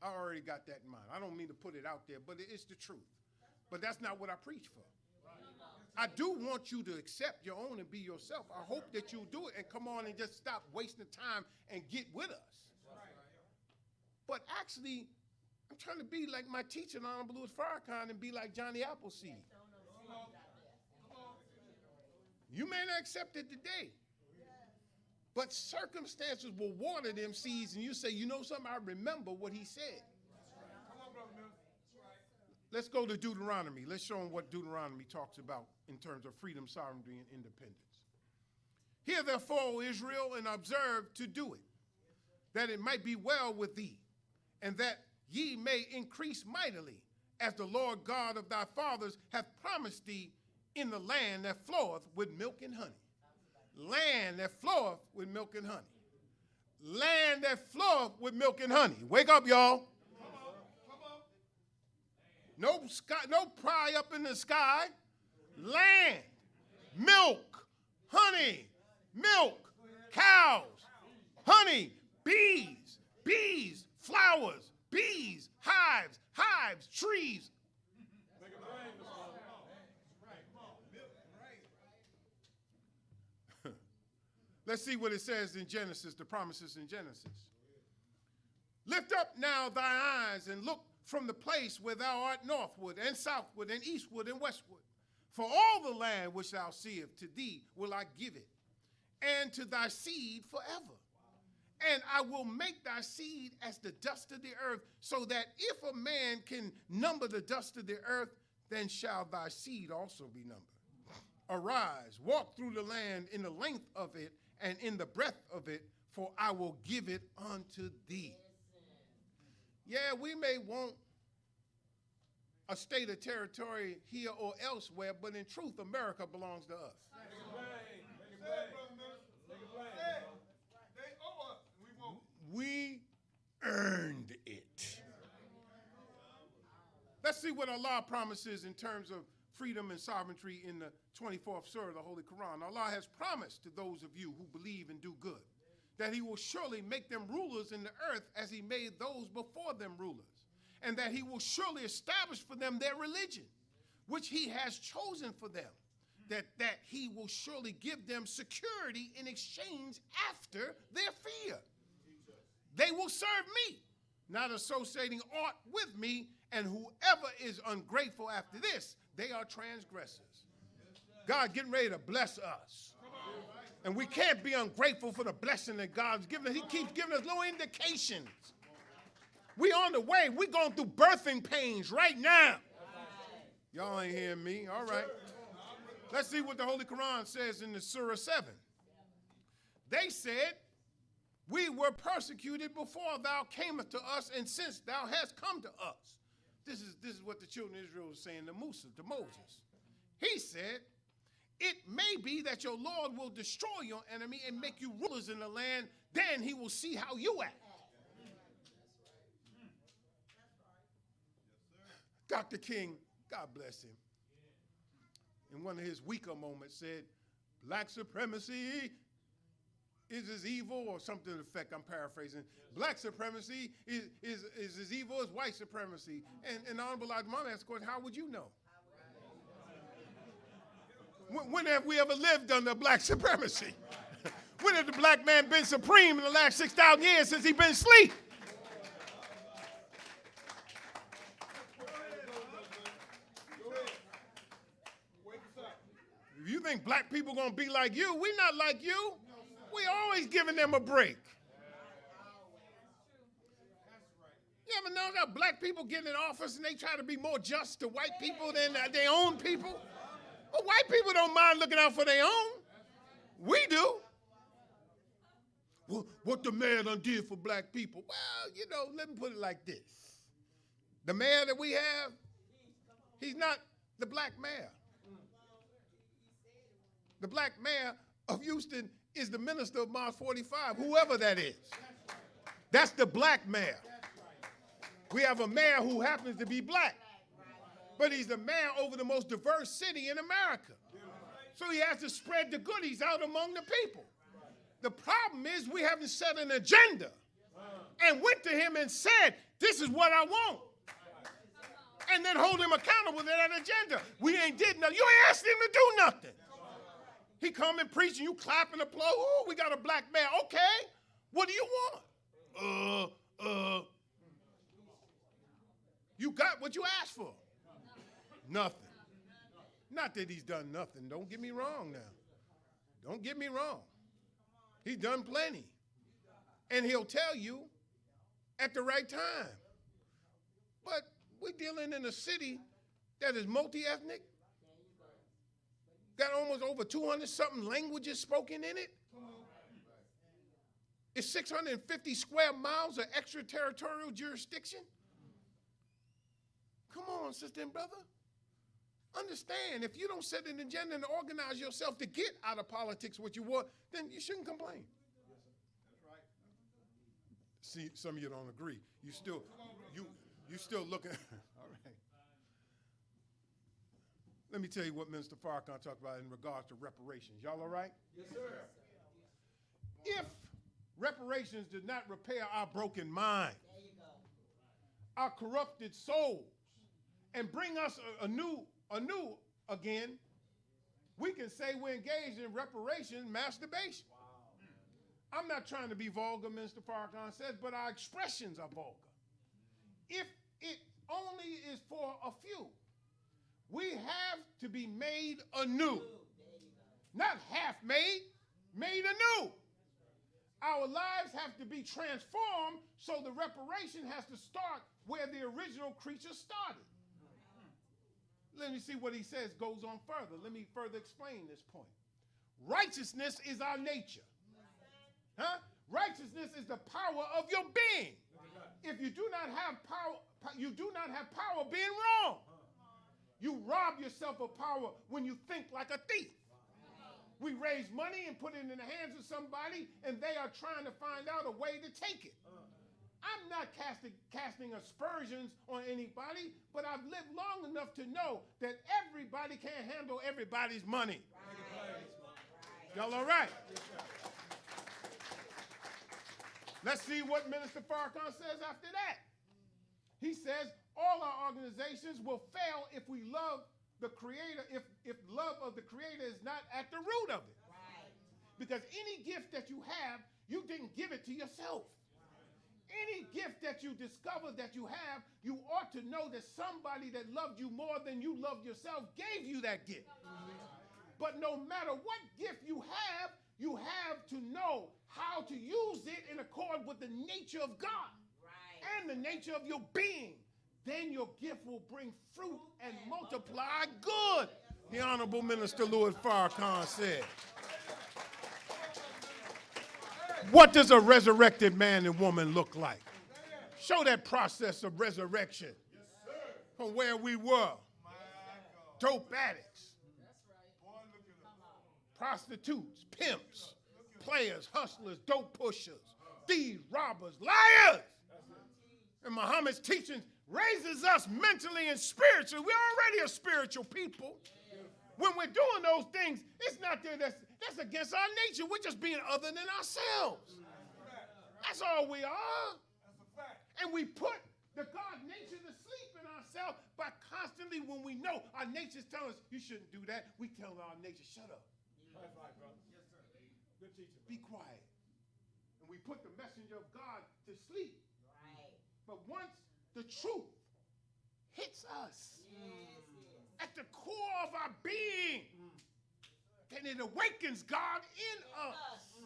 I already got that in mind. I don't mean to put it out there, but it's the truth. But that's not what I preach for. I do want you to accept your own and be yourself. I hope that you'll do it and come on and just stop wasting time and get with us. But actually, I'm trying to be like my teacher, Honorable Louis Farrakhan, and be like Johnny Appleseed. You may not accept it today, but circumstances will water them seeds, and you say, you know something, I remember what he said. Come on, brother Mills. Let's go to Deuteronomy. Let's show them what Deuteronomy talks about in terms of freedom, sovereignty, and independence. Hear therefore, O Israel, and observe to do it, that it might be well with thee, and that ye may increase mightily, as the Lord God of thy fathers hath promised thee, in the land that floweth with milk and honey. Land that floweth with milk and honey. Land that floweth with milk and honey. Wake up, y'all. Come on. No sky, no pry up in the sky. Land, milk, honey, milk, cows, honey, bees, flowers, bees, hives, trees. Let's see what it says in Genesis, the promises in Genesis. Lift up now thy eyes and look from the place where thou art northward and southward and eastward and westward. For all the land which thou seest, to thee will I give it, and to thy seed forever. And I will make thy seed as the dust of the earth, so that if a man can number the dust of the earth, then shall thy seed also be numbered. Arise, walk through the land in the length of it, and in the breadth of it, for I will give it unto thee. Yeah, we may want a state of territory here or elsewhere, but in truth, America belongs to us. Say it, brother Mills. Say it. They owe us. We won't. We earned it. Let's see what Allah promises in terms of freedom and sovereignty in the 24th surah of the Holy Quran. Allah has promised to those of you who believe and do good that he will surely make them rulers in the earth as he made those before them rulers, and that he will surely establish for them their religion, which he has chosen for them, that he will surely give them security in exchange after their fear. They will serve me, not associating aught with me, and whoever is ungrateful after this, they are transgressors. God getting ready to bless us. And we can't be ungrateful for the blessing that God's given us. He keeps giving us little indications. We on the way. We're going through birthing pains right now. Y'all ain't hearing me. All right. Let's see what the Holy Quran says in the Surah 7. They said, we were persecuted before thou camest to us, and since thou hast come to us. This is what the children of Israel was saying to Moses. He said, it may be that your Lord will destroy your enemy and make you rulers in the land. Then he will see how you act. Dr. King, God bless him. in one of his weaker moments, said, black supremacy is as evil, or something to the effect, I'm paraphrasing. Black supremacy is as evil as white supremacy. And Honorable Elijah Muhammad asked the question, how would you know? When have we ever lived under black supremacy? When has the black man been supreme in the last 6,000 years since he's been asleep? If you think black people going to be like you, we're not like you. We always giving them a break. You ever know that black people get in office and they try to be more just to white people than their own people? Well, white people don't mind looking out for their own. We do. Well, what the mayor done did for black people? Well, you know, let me put it like this. The mayor that we have, he's not the black mayor. The black mayor of Houston is the minister of Mars 45, whoever that is. That's the black mayor. We have a mayor who happens to be black, but he's the mayor over the most diverse city in America. So he has to spread the goodies out among the people. The problem is we haven't set an agenda and went to him and said, this is what I want. And then hold him accountable to that agenda. We ain't did nothing. You ain't asked him to do nothing. He come and preach and you clap and applaud. Oh, we got a black man. Okay, what do you want? You got what you asked for. Nothing. Not that he's done nothing. Don't get me wrong now. Don't get me wrong. He's done plenty. And he'll tell you at the right time. But we're dealing in a city that is multi-ethnic. Got almost over 200-something languages spoken in it. It's 650 square miles of extraterritorial jurisdiction. Come on, sister and brother. Understand, if you don't set an agenda and organize yourself to get out of politics what you want, then you shouldn't complain. That's right. See, some of you don't agree. You still looking. All right. Let me tell you what Minister Farrakhan talked about in regards to reparations. Y'all all right? Yes, sir. If reparations did not repair our broken minds, our corrupted souls, and bring us anew again, we can say we're engaged in reparation masturbation. Wow. I'm not trying to be vulgar, Mr. Farrakhan says, but our expressions are vulgar. If it only is for a few, we have to be made anew. Not half made, made anew. Our lives have to be transformed, so the reparation has to start where the original creature started. Let me see what he says goes on further. Let me further explain this point. Righteousness is our nature. Huh? Righteousness is the power of your being. If you do not have power, you do not have power being wrong. You rob yourself of power when you think like a thief. We raise money and put it in the hands of somebody, and they are trying to find out a way to take it. I'm not casting aspersions on anybody, but I've lived long enough to know that everybody can't handle everybody's money. Y'all all right? Let's see what Minister Farrakhan says after that. He says, all our organizations will fail if we love the Creator, if love of the Creator is not at the root of it. Right. Because any gift that you have, you didn't give it to yourself. Any gift that you discover that you have, you ought to know that somebody that loved you more than you loved yourself gave you that gift. But no matter what gift you have to know how to use it in accord with the nature of God and the nature of your being. Then your gift will bring fruit and multiply good, the Honorable Minister Louis Farrakhan said. What does a resurrected man and woman look like? Show that process of resurrection from where we were. Dope addicts, prostitutes, pimps, players, hustlers, dope pushers, thieves, robbers, liars. And Muhammad's teaching raises us mentally and spiritually. We're already a spiritual people. When we're doing those things, it's not there that's against our nature. We're just being other than ourselves. That's all we are. That's a fact. And we put the God nature to sleep in ourselves by constantly, when we know our nature's telling us you shouldn't do that, we tell our nature, shut up. That's right, brother. Yes, sir. Good teaching. Be quiet. And we put the messenger of God to sleep. Right. But once the truth hits us at the core of our being, then it awakens God in us.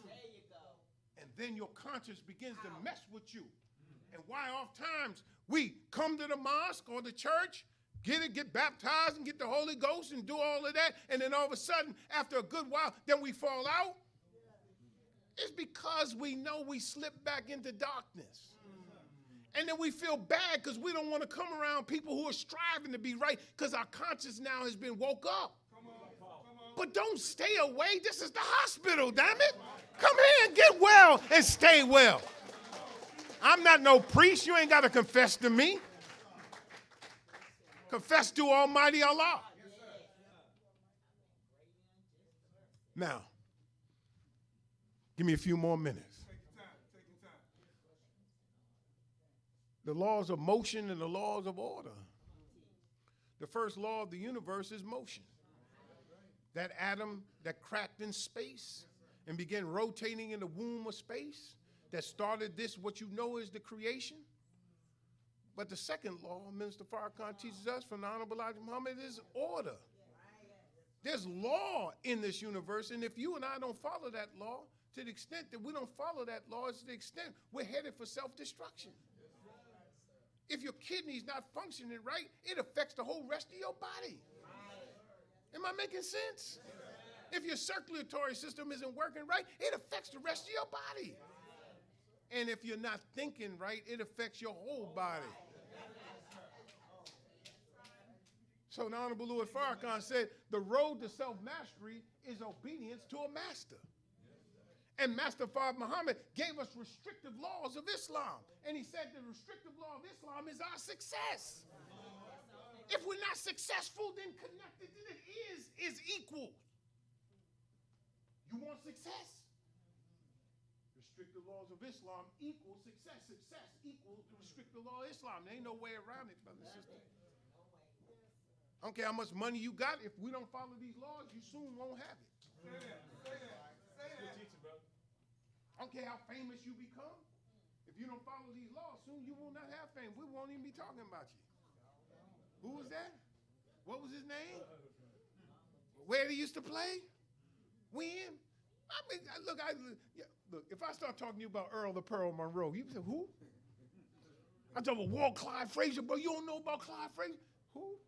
There you go. And then your conscience begins to mess with you. And why oftentimes we come to the mosque or the church, get baptized and get the Holy Ghost and do all of that, and then all of a sudden, after a good while, then we fall out? It's because we know we slip back into darkness. And then we feel bad because we don't want to come around people who are striving to be right because our conscience now has been woke up. Come on. But don't stay away. This is the hospital, damn it. Come here and get well and stay well. I'm not no priest. You ain't got to confess to me. Confess to Almighty Allah. Now, give me a few more minutes. Take your time. Take your time. The laws of motion and the laws of order. The first law of the universe is motion. That atom that cracked in space and began rotating in the womb of space, that started this, what you know is the creation. But the second law, Minister Farrakhan teaches us from the Honorable Elijah Muhammad, is order. There's law in this universe, and if you and I don't follow that law, to the extent that we don't follow that law, is to the extent we're headed for self-destruction. If your kidney's not functioning right, it affects the whole rest of your body. Am I making sense? If your circulatory system isn't working right, it affects the rest of your body. And if you're not thinking right, it affects your whole body. So the Honorable Louis Farrakhan said, the road to self-mastery is obedience to a master. And Master Fard Muhammad gave us restrictive laws of Islam. And he said the restrictive law of Islam is our success. If we're not successful, then connected to it is equal. You want success? Restrictive laws of Islam equal success. Success equals the restrictive law of Islam. There ain't no way around it, brothers and sisters. I don't care how much money you got. If we don't follow these laws, you soon won't have it. Say that. Good teaching, brother. I don't care how famous you become. If you don't follow these laws, soon you will not have fame. We won't even be talking about you. Who was that? What was his name? Where he used to play? When? I mean, look, if I start talking to you about Earl the Pearl Monroe, you say, who? I'm talking about Walt Clyde Frazier, but you don't know about Clyde Frazier? Who?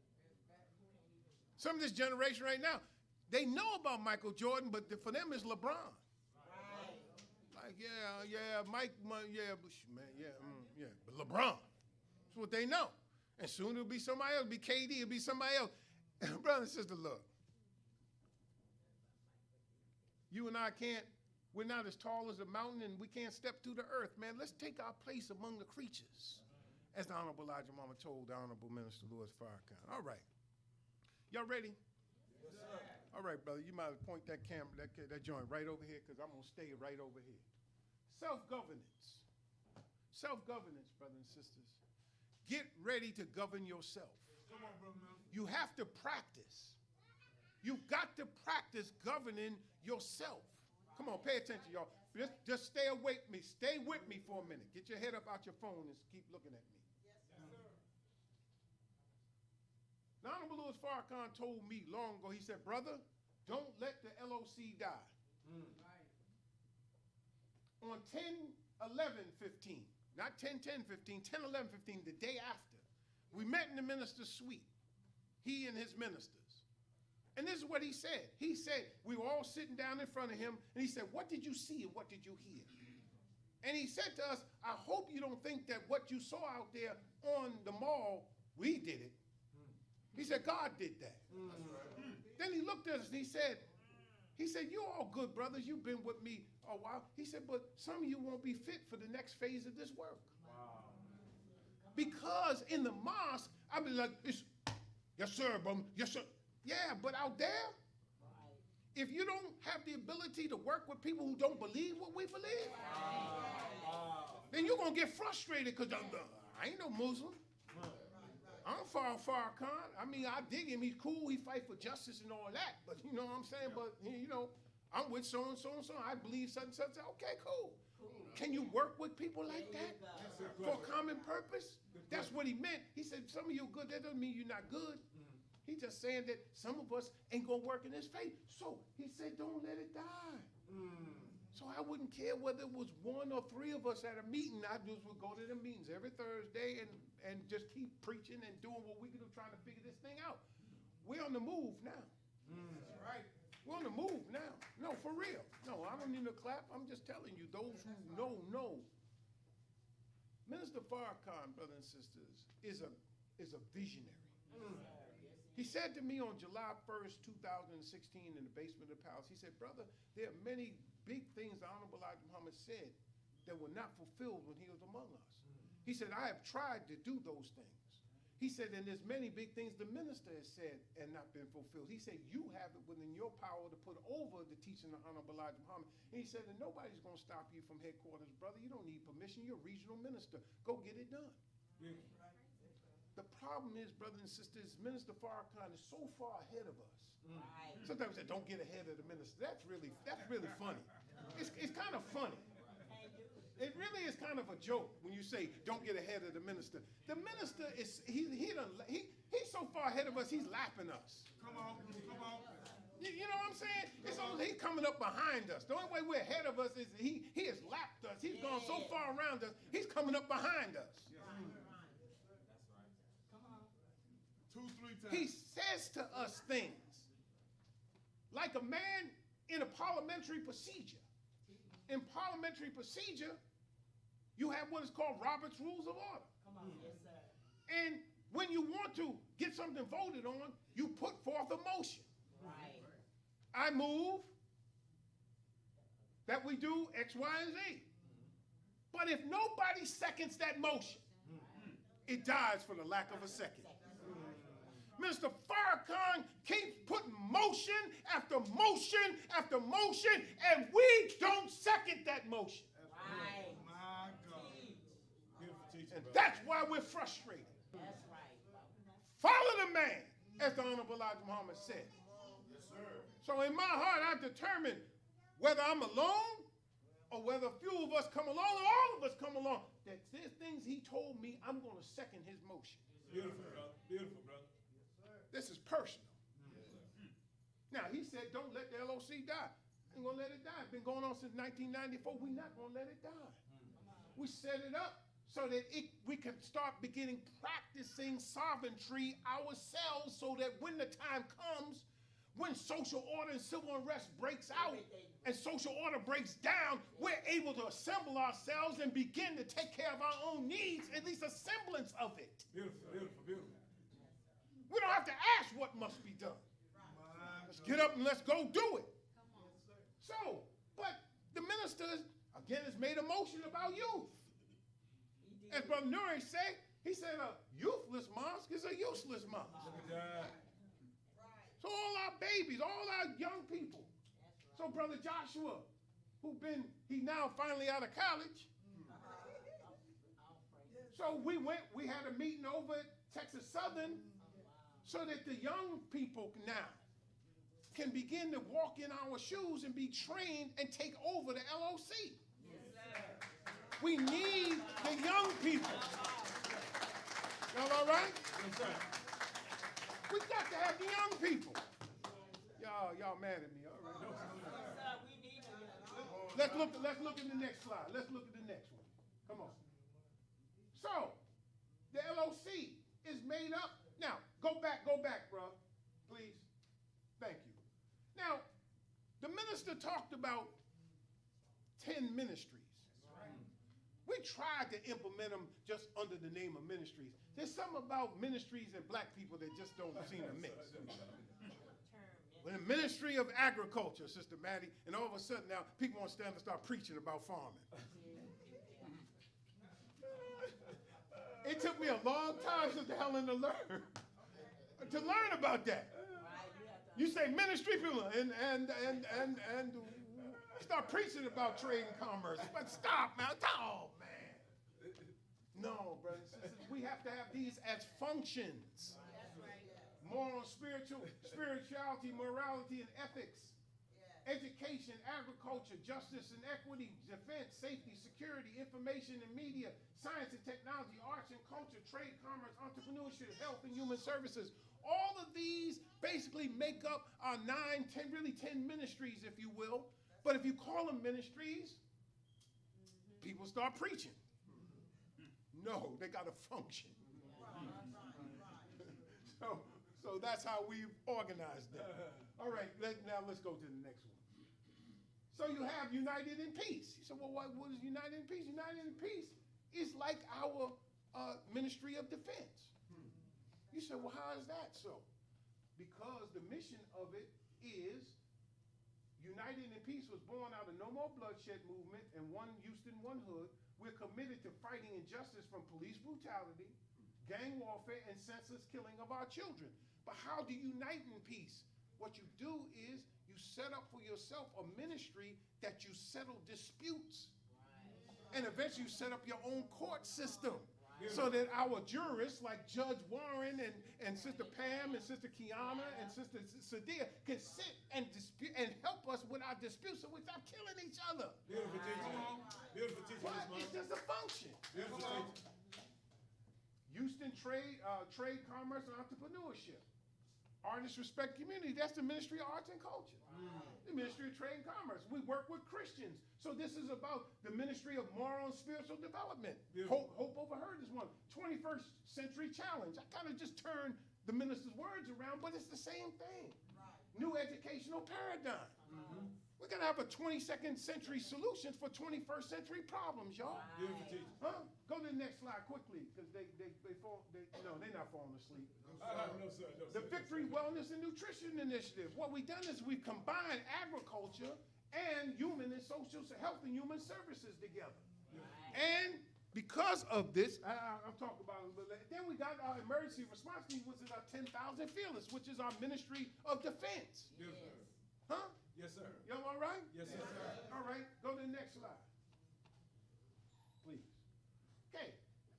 Some of this generation right now, they know about Michael Jordan, but for them it's LeBron. Like, Mike, but LeBron. That's what they know. And soon it'll be somebody else. It'll be KD. It'll be somebody else. Brother and sister, look. You and I we're not as tall as a mountain, and we can't step through the earth, man. Let's take our place among the creatures, as the Honorable Elijah Muhammad told the Honorable Minister Louis Farrakhan. All right. Y'all ready? Yes, sir. All right, brother. You might point that camera, that joint right over here, because I'm going to stay right over here. Self-governance. Self-governance, brothers and sisters. Get ready to govern yourself. Come on, brother. You have to practice. You've got to practice governing yourself. Come on, pay attention, y'all. Just stay awake me. Stay with me for a minute. Get your head up out your phone and keep looking at me. The Honorable Louis Farrakhan told me long ago, he said, brother, don't let the LOC die. On 10/11/15, not 10/10/15, 10/11/15, the day after, we met in the minister's suite, he and his ministers. And this is what he said. He said, we were all sitting down in front of him, and he said, what did you see and what did you hear? And he said to us, I hope you don't think that what you saw out there on the mall, we did it. He said, God did that. Then he looked at us and he said, you're all good brothers. You've been with me a while. He said, but some of you won't be fit for the next phase of this work. Wow. Because in the mosque, I mean, like, yes, sir, brother. Yes, sir. Yeah, but out there, if you don't have the ability to work with people who don't believe what we believe, then you're going to get frustrated because I ain't no Muslim. I'm Farrakhan. I mean, I dig him. He's cool. He fight for justice and all that. But you know what I'm saying? But, you know, I'm with so-and-so and so. I believe such and such. Okay, cool. Can you work with people like that for a common purpose? That's what he meant. He said, some of you are good. That doesn't mean you're not good. He's just saying that some of us ain't going to work in his faith. So he said, don't let it die. So I wouldn't care whether it was one or three of us at a meeting. I just would go to the meetings every Thursday and just keep preaching and doing what we can do, trying to figure this thing out. We're on the move now. That's right. We're on the move now. No, for real. No, I don't need a clap. I'm just telling you, those who know. Minister Farrakhan, brothers and sisters, is a visionary. He said to me on July 1st, 2016 in the basement of the palace, he said, brother, there are many big things the Honorable Elijah Muhammad said that were not fulfilled when he was among us. He said, I have tried to do those things. He said, and there's many big things the minister has said and not been fulfilled. He said, you have it within your power to put over the teaching of Honorable Elijah Muhammad. And he said, and nobody's going to stop you from headquarters, brother. You don't need permission. You're a regional minister. Go get it done. The problem is, brothers and sisters, Minister Farrakhan is so far ahead of us. Sometimes we say, don't get ahead of the minister. That's really funny. It's kind of funny. It really is kind of a joke when you say, don't get ahead of the minister. The minister he's so far ahead of us, he's lapping us. Come on. You know what I'm saying? It's almost he's coming up behind us. The only way we're ahead of us is he has lapped us. He's gone so far around us, he's coming up behind us. Come on. 2-3 times. He says to us things like a man in a parliamentary procedure. In parliamentary procedure, you have what is called Robert's Rules of Order. Come on. Yes, sir. And when you want to get something voted on, you put forth a motion. Right. I move that we do X, Y, and Z. But if nobody seconds that motion, it dies for the lack of a second. Mr. Farrakhan keeps putting motion after motion after motion, and we don't second that motion. Right. My God. Beautiful teaching, And brother. that's why we're frustrated. That's right. Follow the man, as the Honorable Elijah Muhammad said. Yes, sir. So in my heart, I've determined whether I'm alone or whether a few of us come along or all of us come along, that there's things he told me, I'm going to second his motion. Beautiful, brother. Beautiful, brother. This is personal. Now, he said, don't let the LOC die. Ain't going to let it die. It's been going on since 1994. We're not going to let it die. We set it up so that we can start beginning practicing sovereignty ourselves so that when the time comes, when social order and civil unrest breaks out and social order breaks down, we're able to assemble ourselves and begin to take care of our own needs, at least a semblance of it. Beautiful, beautiful, beautiful. We don't have to ask what must be done. Let's get up and let's go do it. So, but the minister, again, has made a motion about youth. As Brother Nuri said, he said a youthless mosque is a useless mosque. Look at that. So all our babies, all our young people. So Brother Joshua, he's now finally out of college. So we had a meeting over at Texas Southern so that the young people now can begin to walk in our shoes and be trained and take over the LOC. We need the young people. Y'all all right? Yes, sir. We got to have the young people. Y'all mad at me, all right? Let's look at the next slide. Let's look at the next one. Come on. So, the LOC is made up. Now, go back, bro. Please. Thank you. Now, the minister talked about 10 ministries. We tried to implement them just under the name of ministries. There's something about ministries and black people that just don't seem to mix. When the Ministry of Agriculture, Sister Maddie, and all of a sudden now people want to stand and start preaching about farming. It took me a long time, Sister Helen, to learn about that. You say ministry people and start preaching about trade and commerce. But stop, man. Oh, man. No, brothers and sisters, we have to have these as functions. Moral, spirituality, morality, and ethics. Education, agriculture, justice and equity, defense, safety, security, information and media, science and technology, arts and culture, trade, commerce, entrepreneurship, health and human services. All of these basically make up our 10 ministries, if you will. But if you call them ministries, people start preaching. No, they got to function. So that's how we've organized them. All right, now let's go to the next one. So you have United in Peace. You said, well, what is United in Peace? United in Peace is like our Ministry of Defense. You said, well, how is that so? Because the mission of it is United in Peace was born out of No More Bloodshed movement and One Houston, One Hood. We're committed to fighting injustice from police brutality, gang warfare, and senseless killing of our children. But how do you unite in peace? What you do is you set up for yourself a ministry that you settle disputes. And eventually you set up your own court system. So that our jurists like Judge Warren and Sister Pam and Sister Kiana and Sister Sadia can sit and dispute and help us with our disputes so we stop killing each other. Beautiful teaching. Beautiful teaching, But Miss Mom. it's just a function. Beautiful teaching. Houston Trade, Commerce, and Entrepreneurship. Artists Respect Community. That's the Ministry of Arts and Culture. The Ministry of Trade and Commerce. We work with Christians. So this is about the Ministry of Moral and Spiritual Development. Hope Overheard is one. 21st Century Challenge. I kind of just turned the minister's words around, but it's the same thing. New educational paradigm. We're going to have a 22nd century solution for 21st century problems, y'all. Beautiful teaching. Huh? Go to the next slide quickly, because they're not falling asleep. No, sir. No, The sir. Victory Wellness and Nutrition Initiative. What we've done is we've combined agriculture and human and social health and human services together. And because of this, I'm talking about it, but then we got our emergency response team, which is our 10,000 Fearless, which is our Ministry of Defense. Yes, sir. Huh? Yes, sir. Y'all all right? Yes, sir. All right, go to the next slide. Please. Okay,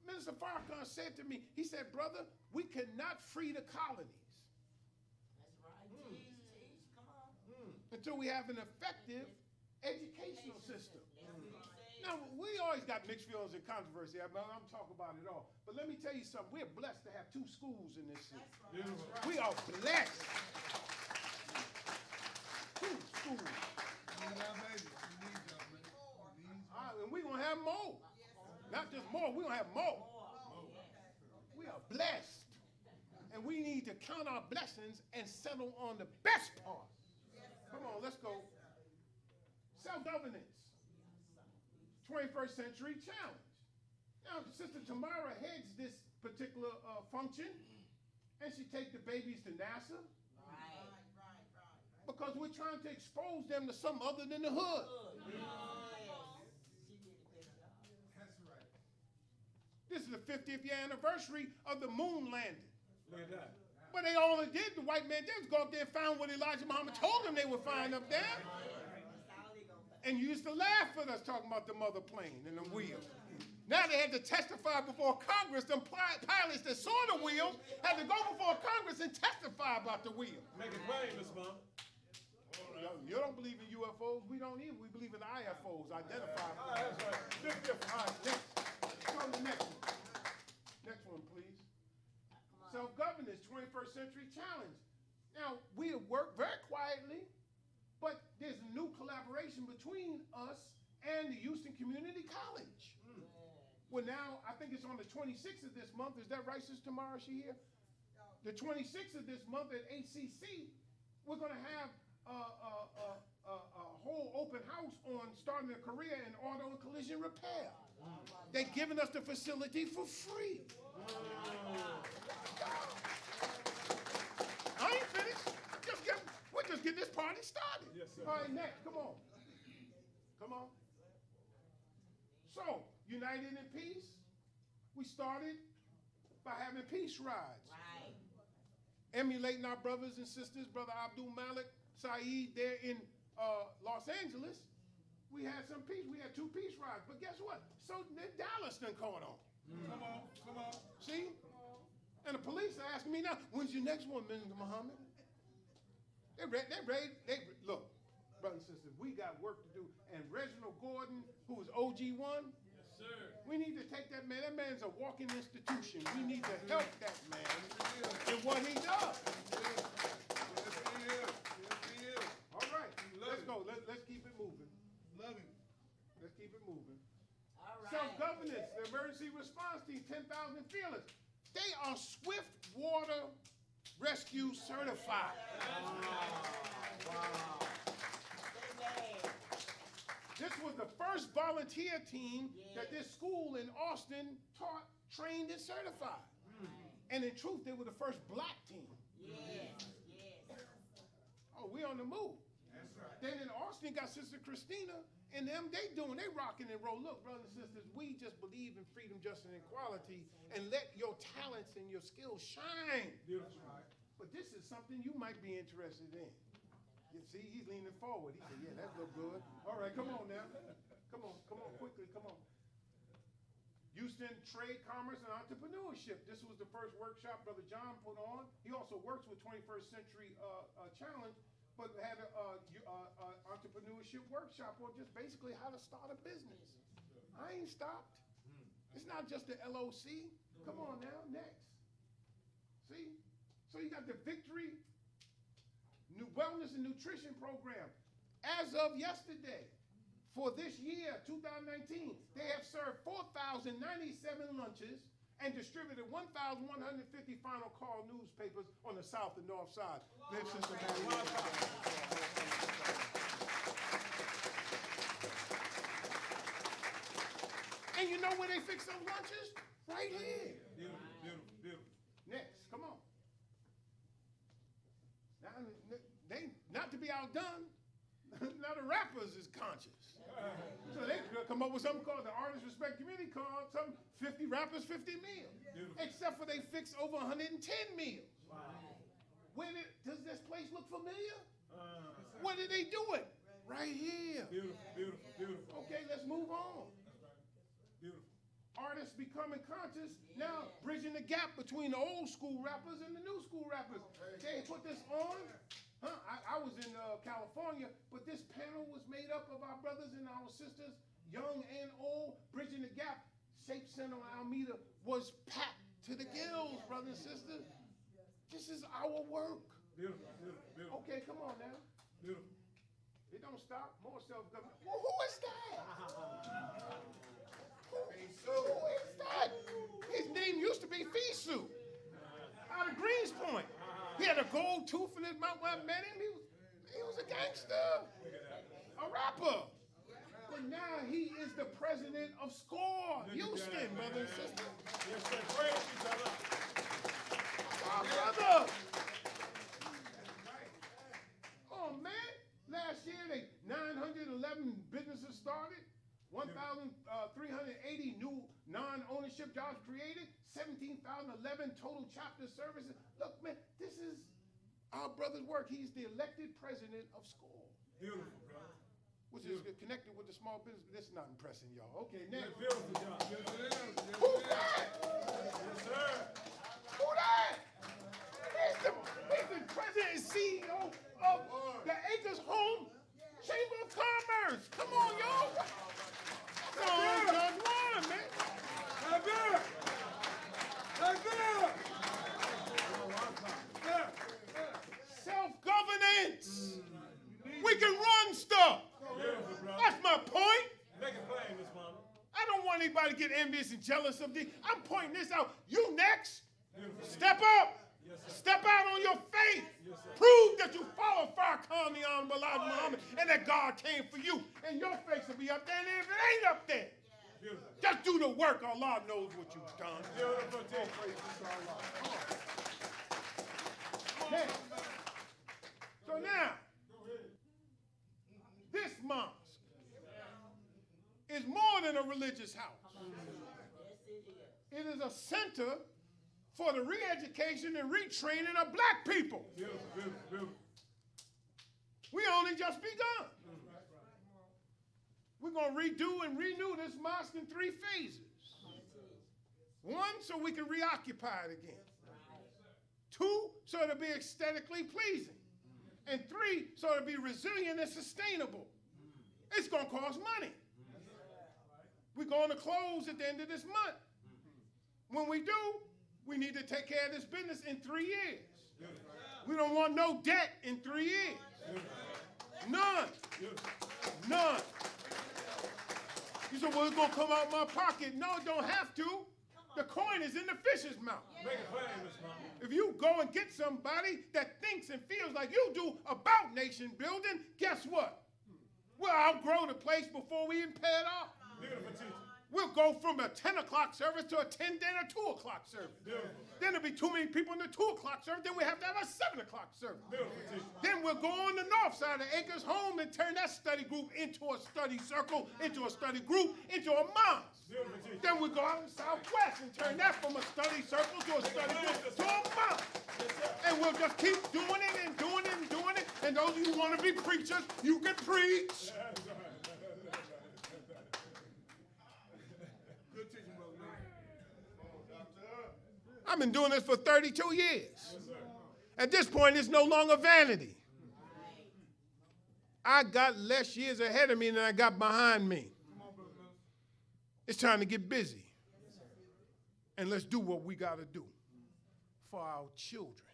Minister Farrakhan said to me, he said, brother, we cannot free the colonies That's right. Teach. Come on. until we have an effective educational system. That's what he said. Now, we always got mixed feelings and controversy. I'm talking about it all. But let me tell you something. We're blessed to have 2 schools in this city. Beautiful. We are blessed. 2 schools. And we're going to have more. Not just more, we're going to have more. We are blessed. And we need to count our blessings and settle on the best part. Come on, let's go. Self-governance. 21st Century Challenge. Now, Sister Tamara heads this particular function, and she takes the babies to NASA because we're trying to expose them to something other than the hood. This is the 50th year anniversary of the moon landing. Look at that. But they all did, the white man did, was go up there and find what Elijah Muhammad told them they would find up there. And you used to laugh at us talking about the mother plane and the wheels. Now they had to testify before Congress. Them pilots that saw the wheels had to go before Congress and testify about the wheels. Make it plain, Miss Mom. You don't believe in UFOs. We don't either. We believe in IFOs, identified. That's right. Big difference. All right, next. Go to the next one. Next one, please. Self-governance, 21st Century Challenge. Now, we have worked very quietly, but there's a new collaboration between us and the Houston Community College. Well, now, I think it's on the 26th of this month. Is that right, Sister Tamara? Is she here? The 26th of this month at HCC, we're going to have a whole open house on starting a career in auto and collision repair. They're giving us the facility for free. I ain't finished. We're just getting this party started. Yes, sir. All right, next, come on. Come on. So, United in Peace, we started by having peace rides. Right. emulating our brothers and sisters, Brother Abdul Malik Saeed there in Los Angeles. We had some peace. We had 2 peace rides. But guess what? So Dallas done caught on. Come on. See? And the police are asking me now, when's your next one, Mr. Muhammad? Look, brothers and sisters, we got work to do. And Reginald Gordon, who is OG1, Yes, sir. we need to take that man. That man's a walking institution. We need to help that man in what he does. Yes, he is. All right, Love let's it. go. Let's keep it moving. Love him. Let's keep it moving. All right. Self-governance, the emergency response team, 10,000 feelers. They are swift water rescue certified. This was the first volunteer team that this school in Austin taught, trained, and certified. And in truth, they were the first black team. Yes. Oh, we on the move. That's right. Then in Austin, got Sister Christina, and them, they rocking and roll. Look, brothers and sisters, we just believe in freedom, justice, and equality, and let your talents and your skills shine. Beautiful. But this is something you might be interested in. You see, he's leaning forward. He said, yeah, that look good. All right, come on now. Come on, quickly, come on. Houston Trade, Commerce, and Entrepreneurship. This was the first workshop Brother John put on. He also works with 21st Century Challenge, but had an entrepreneurship workshop on just basically how to start a business. I ain't stopped. It's not just the LOC. Come on now, next. See? So you got the Victory New Wellness and Nutrition Program. As of yesterday, for this year, 2019, they have served 4,097 lunches and distributed 1,150 final call newspapers on the south and north side. Live Cincinnati. And you know where they fix those lunches? Right here. Beautiful. Next, come on. Now, not to be outdone, now the rappers is conscious. So they come up with something called the Artist Respect Community Card, some 50 rappers, 50 meals. Except for they fix over 110 meals. Does this place look familiar? Where did they do it? Right here. Beautiful. Okay, let's move on. Beautiful. Artists becoming conscious, now bridging the gap between the old school rappers and the new school rappers. They put this on. I was in California, but this panel was made up of our brothers and our sisters, young and old, bridging the gap. Shape Center on Alameda was packed to the gills, brothers and sisters. This is our work. Beautiful. Okay, come on now. Beautiful. It don't stop. More self-government. Well, who is that? Who is that? His name used to be Fisu. Out of Greenspoint. He had a gold tooth in his mouth. When I met him, he was a gangster, a rapper. But now he is the president of SCORE, Houston, brothers and sisters. Yes, sir. Praise each other. Our brother. Oh, man. Last year, 911 businesses started. 1,380 new non-ownership jobs created, 17,011 total chapter services. Look, man, this is our brother's work. He's the elected president of SCORE. Beautiful, bro. Which is connected with the small business. This is not impressing y'all. Okay, next. Beautiful job. Yes, it is. Who's that? Yes, sir. Who that? He's the president and CEO of the Acres Home Chamber of Commerce. Come on, y'all. Come on, John Juan, man. Right there. Self-governance. We can run stuff. Beautiful, bro. That's my point. Make it plain, Miss Mama. I don't want anybody to get envious and jealous of this. I'm pointing this out. You next. Beautiful. Step up. Yes, sir. Step out on your faith. Yes, sir. Prove that you follow Farrakhan, the Honorable Elijah Muhammad, and that God came for you. And your face will be up there. And if it ain't up there, Beautiful. just do the work. Allah knows what you've done. Beautiful. Oh, praise be to Allah. Come on. Next. So now, this mosque is more than a religious house. Yes, it is. It is a center for the re-education and retraining of black people. Beautiful, beautiful, beautiful. We only just begun. We're going to redo and renew this mosque in 3 phases. 1, so we can reoccupy it again. 2, so it'll be aesthetically pleasing. And 3, so it'll be resilient and sustainable. It's going to cost money. We're going to close at the end of this month. When we do, we need to take care of this business in 3 years. We don't want no debt in 3 years. None. None. You said, well, it's going to come out my pocket. No, it don't have to. The coin is in the fish's mouth. Make it plain, Miss Mama. If you go and get somebody that thinks and feels like you do about nation building, guess what? We'll outgrow the place before we even pay it off. Beautiful teaching. We'll go from a 10 o'clock service to a 10 then a 2 o'clock service. Beautiful. Then there'll be too many people in the 2 o'clock service. Then we have to have a 7 o'clock service. Beautiful teaching. Then we'll go on the north side of Acres Home and turn that study group into a study circle, into a study group, into a mosque. Beautiful teaching. Then we go out in Southwest and turn that from a study circle to a study group to a mosque. And we'll just keep doing it and doing it and doing it. And those of you who want to be preachers, you can preach. Good teaching, brother. I've been doing this for 32 years. At this point, it's no longer vanity. I got less years ahead of me than I got behind me. It's time to get busy. And let's do what we got to do for our children,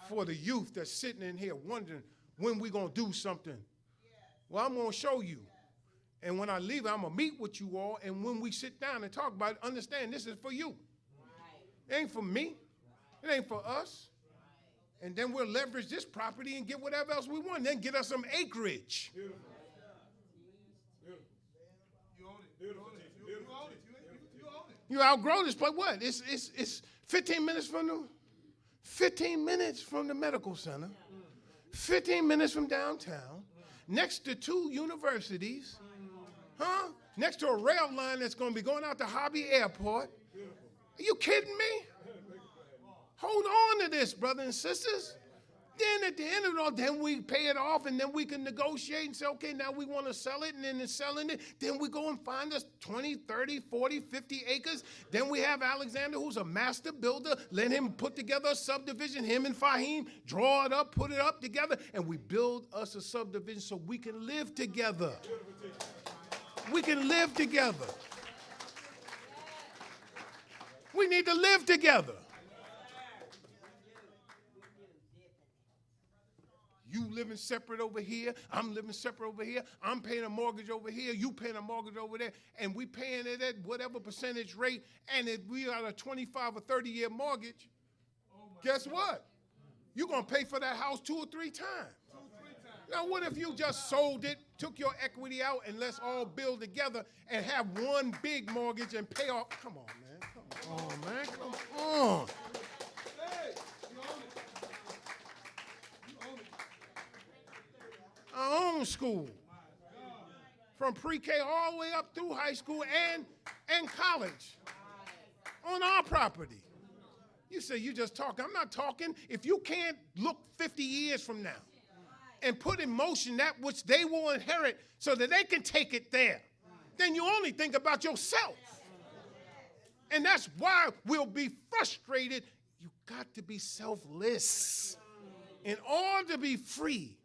for the youth that's sitting in here wondering when we're going to do something. Well, I'm going to show you. And when I leave, I'm going to meet with you all. And when we sit down and talk about it, understand this is for you. It ain't for me. It ain't for us. And then we'll leverage this property and get whatever else we want. Then get us some acreage. Beautiful. Beautiful. You own it. Beautiful You teaching. own it. Beautiful You own it. teaching. You own it. You outgrow this place. What? It's 15 minutes from the 15 minutes from the medical center. 15 minutes from downtown. Next to 2 universities. Huh? Next to a rail line that's going to be going out to Hobby Airport. Are you kidding me? Hold on to this, brothers and sisters. Then at the end of it all, then we pay it off, and then we can negotiate and say, okay, now we want to sell it, and then in selling it, then we go and find us 20, 30, 40, 50 acres. Then we have Alexander, who's a master builder. Let him put together a subdivision, him and Fahim, draw it up, put it up together, and we build us a subdivision so we can live together. We can live together. We need to live together. You living separate over here. I'm living separate over here. I'm paying a mortgage over here. You paying a mortgage over there. And we paying it at whatever percentage rate. And if we got a 25 or 30-year mortgage, guess what? You're going to pay for that house 2 or 3 times. Now, what if you just sold it, took your equity out, and let's all build together and have one big mortgage and pay off? Come on, man. Come on, man. Come on. Hey, you own it. You own it. Our own school. From pre-K all the way up through high school and college. On our property. You say you just talk. I'm not talking. If you can't look 50 years from now and put in motion that which they will inherit so that they can take it there, then you only think about yourself. And that's why we'll be frustrated. You got to be selfless in order to be free,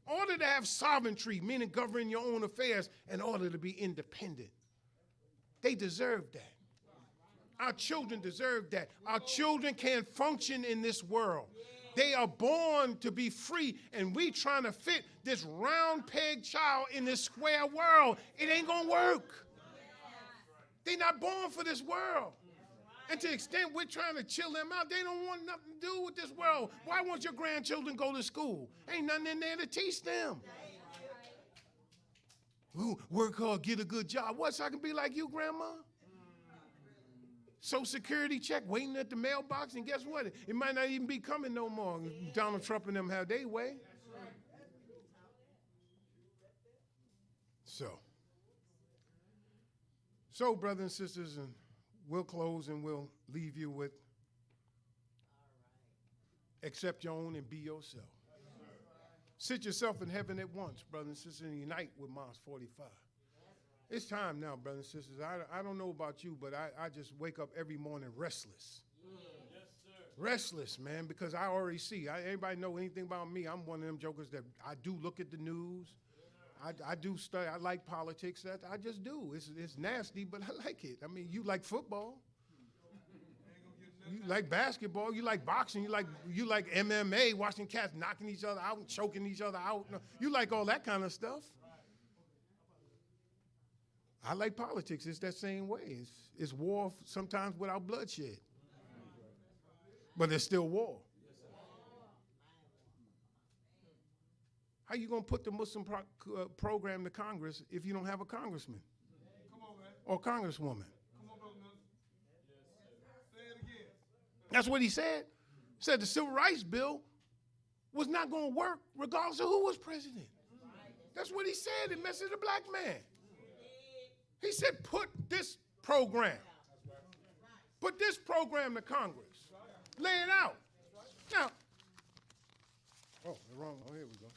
in order to have sovereignty, meaning governing your own affairs, in order to be independent. They deserve that. Our children deserve that. Our children can't function in this world. They are born to be free, and we trying to fit this round peg child in this square world. It ain't gonna work. They're not born for this world. And to the extent we're trying to chill them out, they don't want nothing to do with this world. Why won't your grandchildren go to school? Ain't nothing in there to teach them. Ooh, work hard, get a good job. What, so I can be like you, Grandma? Social Security check waiting at the mailbox, and guess what? It might not even be coming no more. Donald Trump and them have their way. So, brothers and sisters, and we'll close and we'll leave you with Accept your own and be yourself. Sit yourself in heaven at once, brothers and sisters, and unite with Mars 45. It's time now, brothers and sisters. I don't know about you, but I just wake up every morning restless. Yes, sir. Restless, man, because I already see. Anybody know anything about me? I'm one of them jokers that I do look at the news. I do study. I like politics. That I just do. It's nasty, but I like it. I mean, you like football. You like basketball. You like boxing. You like MMA, watching cats knocking each other out and choking each other out. No, you like all that kind of stuff. I like politics. It's that same way. It's war sometimes without bloodshed. But it's still war. How you going to put the Muslim program to Congress if you don't have a congressman Come on, man. or congresswoman? Come on, brother Mills. Say it again. That's what he said. He said the Civil Rights Bill was not going to work regardless of who was president. That's what he said in Message of the Black Man. He said put this program to Congress. Lay it out. Now, oh, the wrong, oh, here we go.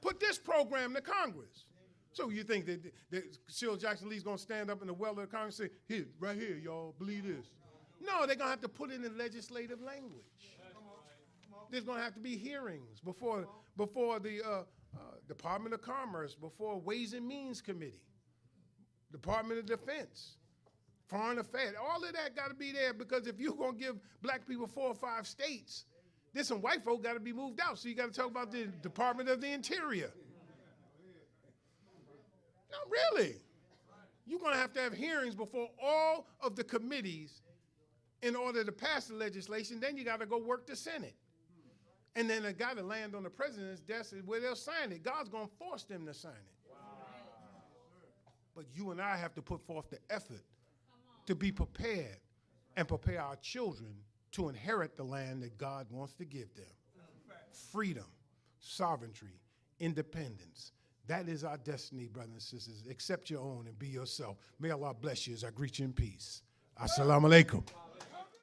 Put this program to Congress. So you think that Sheila Jackson Lee's going to stand up in the well of the Congress and say, here, right here, y'all, believe this. No, they're going to have to put it in legislative language. There's going to have to be hearings before the Department of Commerce, before Ways and Means Committee, Department of Defense, Foreign Affairs. All of that got to be there, because if you're going to give black people 4 or 5 states, there's some white folk got to be moved out. So you got to talk about the Department of the Interior. No, really. You're going to have hearings before all of the committees in order to pass the legislation. Then you got to go work the Senate. And then it got to land on the president's desk where they'll sign it. God's going to force them to sign it. Wow. But you and I have to put forth the effort to be prepared and prepare our children to inherit the land that God wants to give them. Freedom, sovereignty, independence. That is our destiny, brothers and sisters. Accept your own and be yourself. May Allah bless you as I greet you in peace. Assalamu alaikum.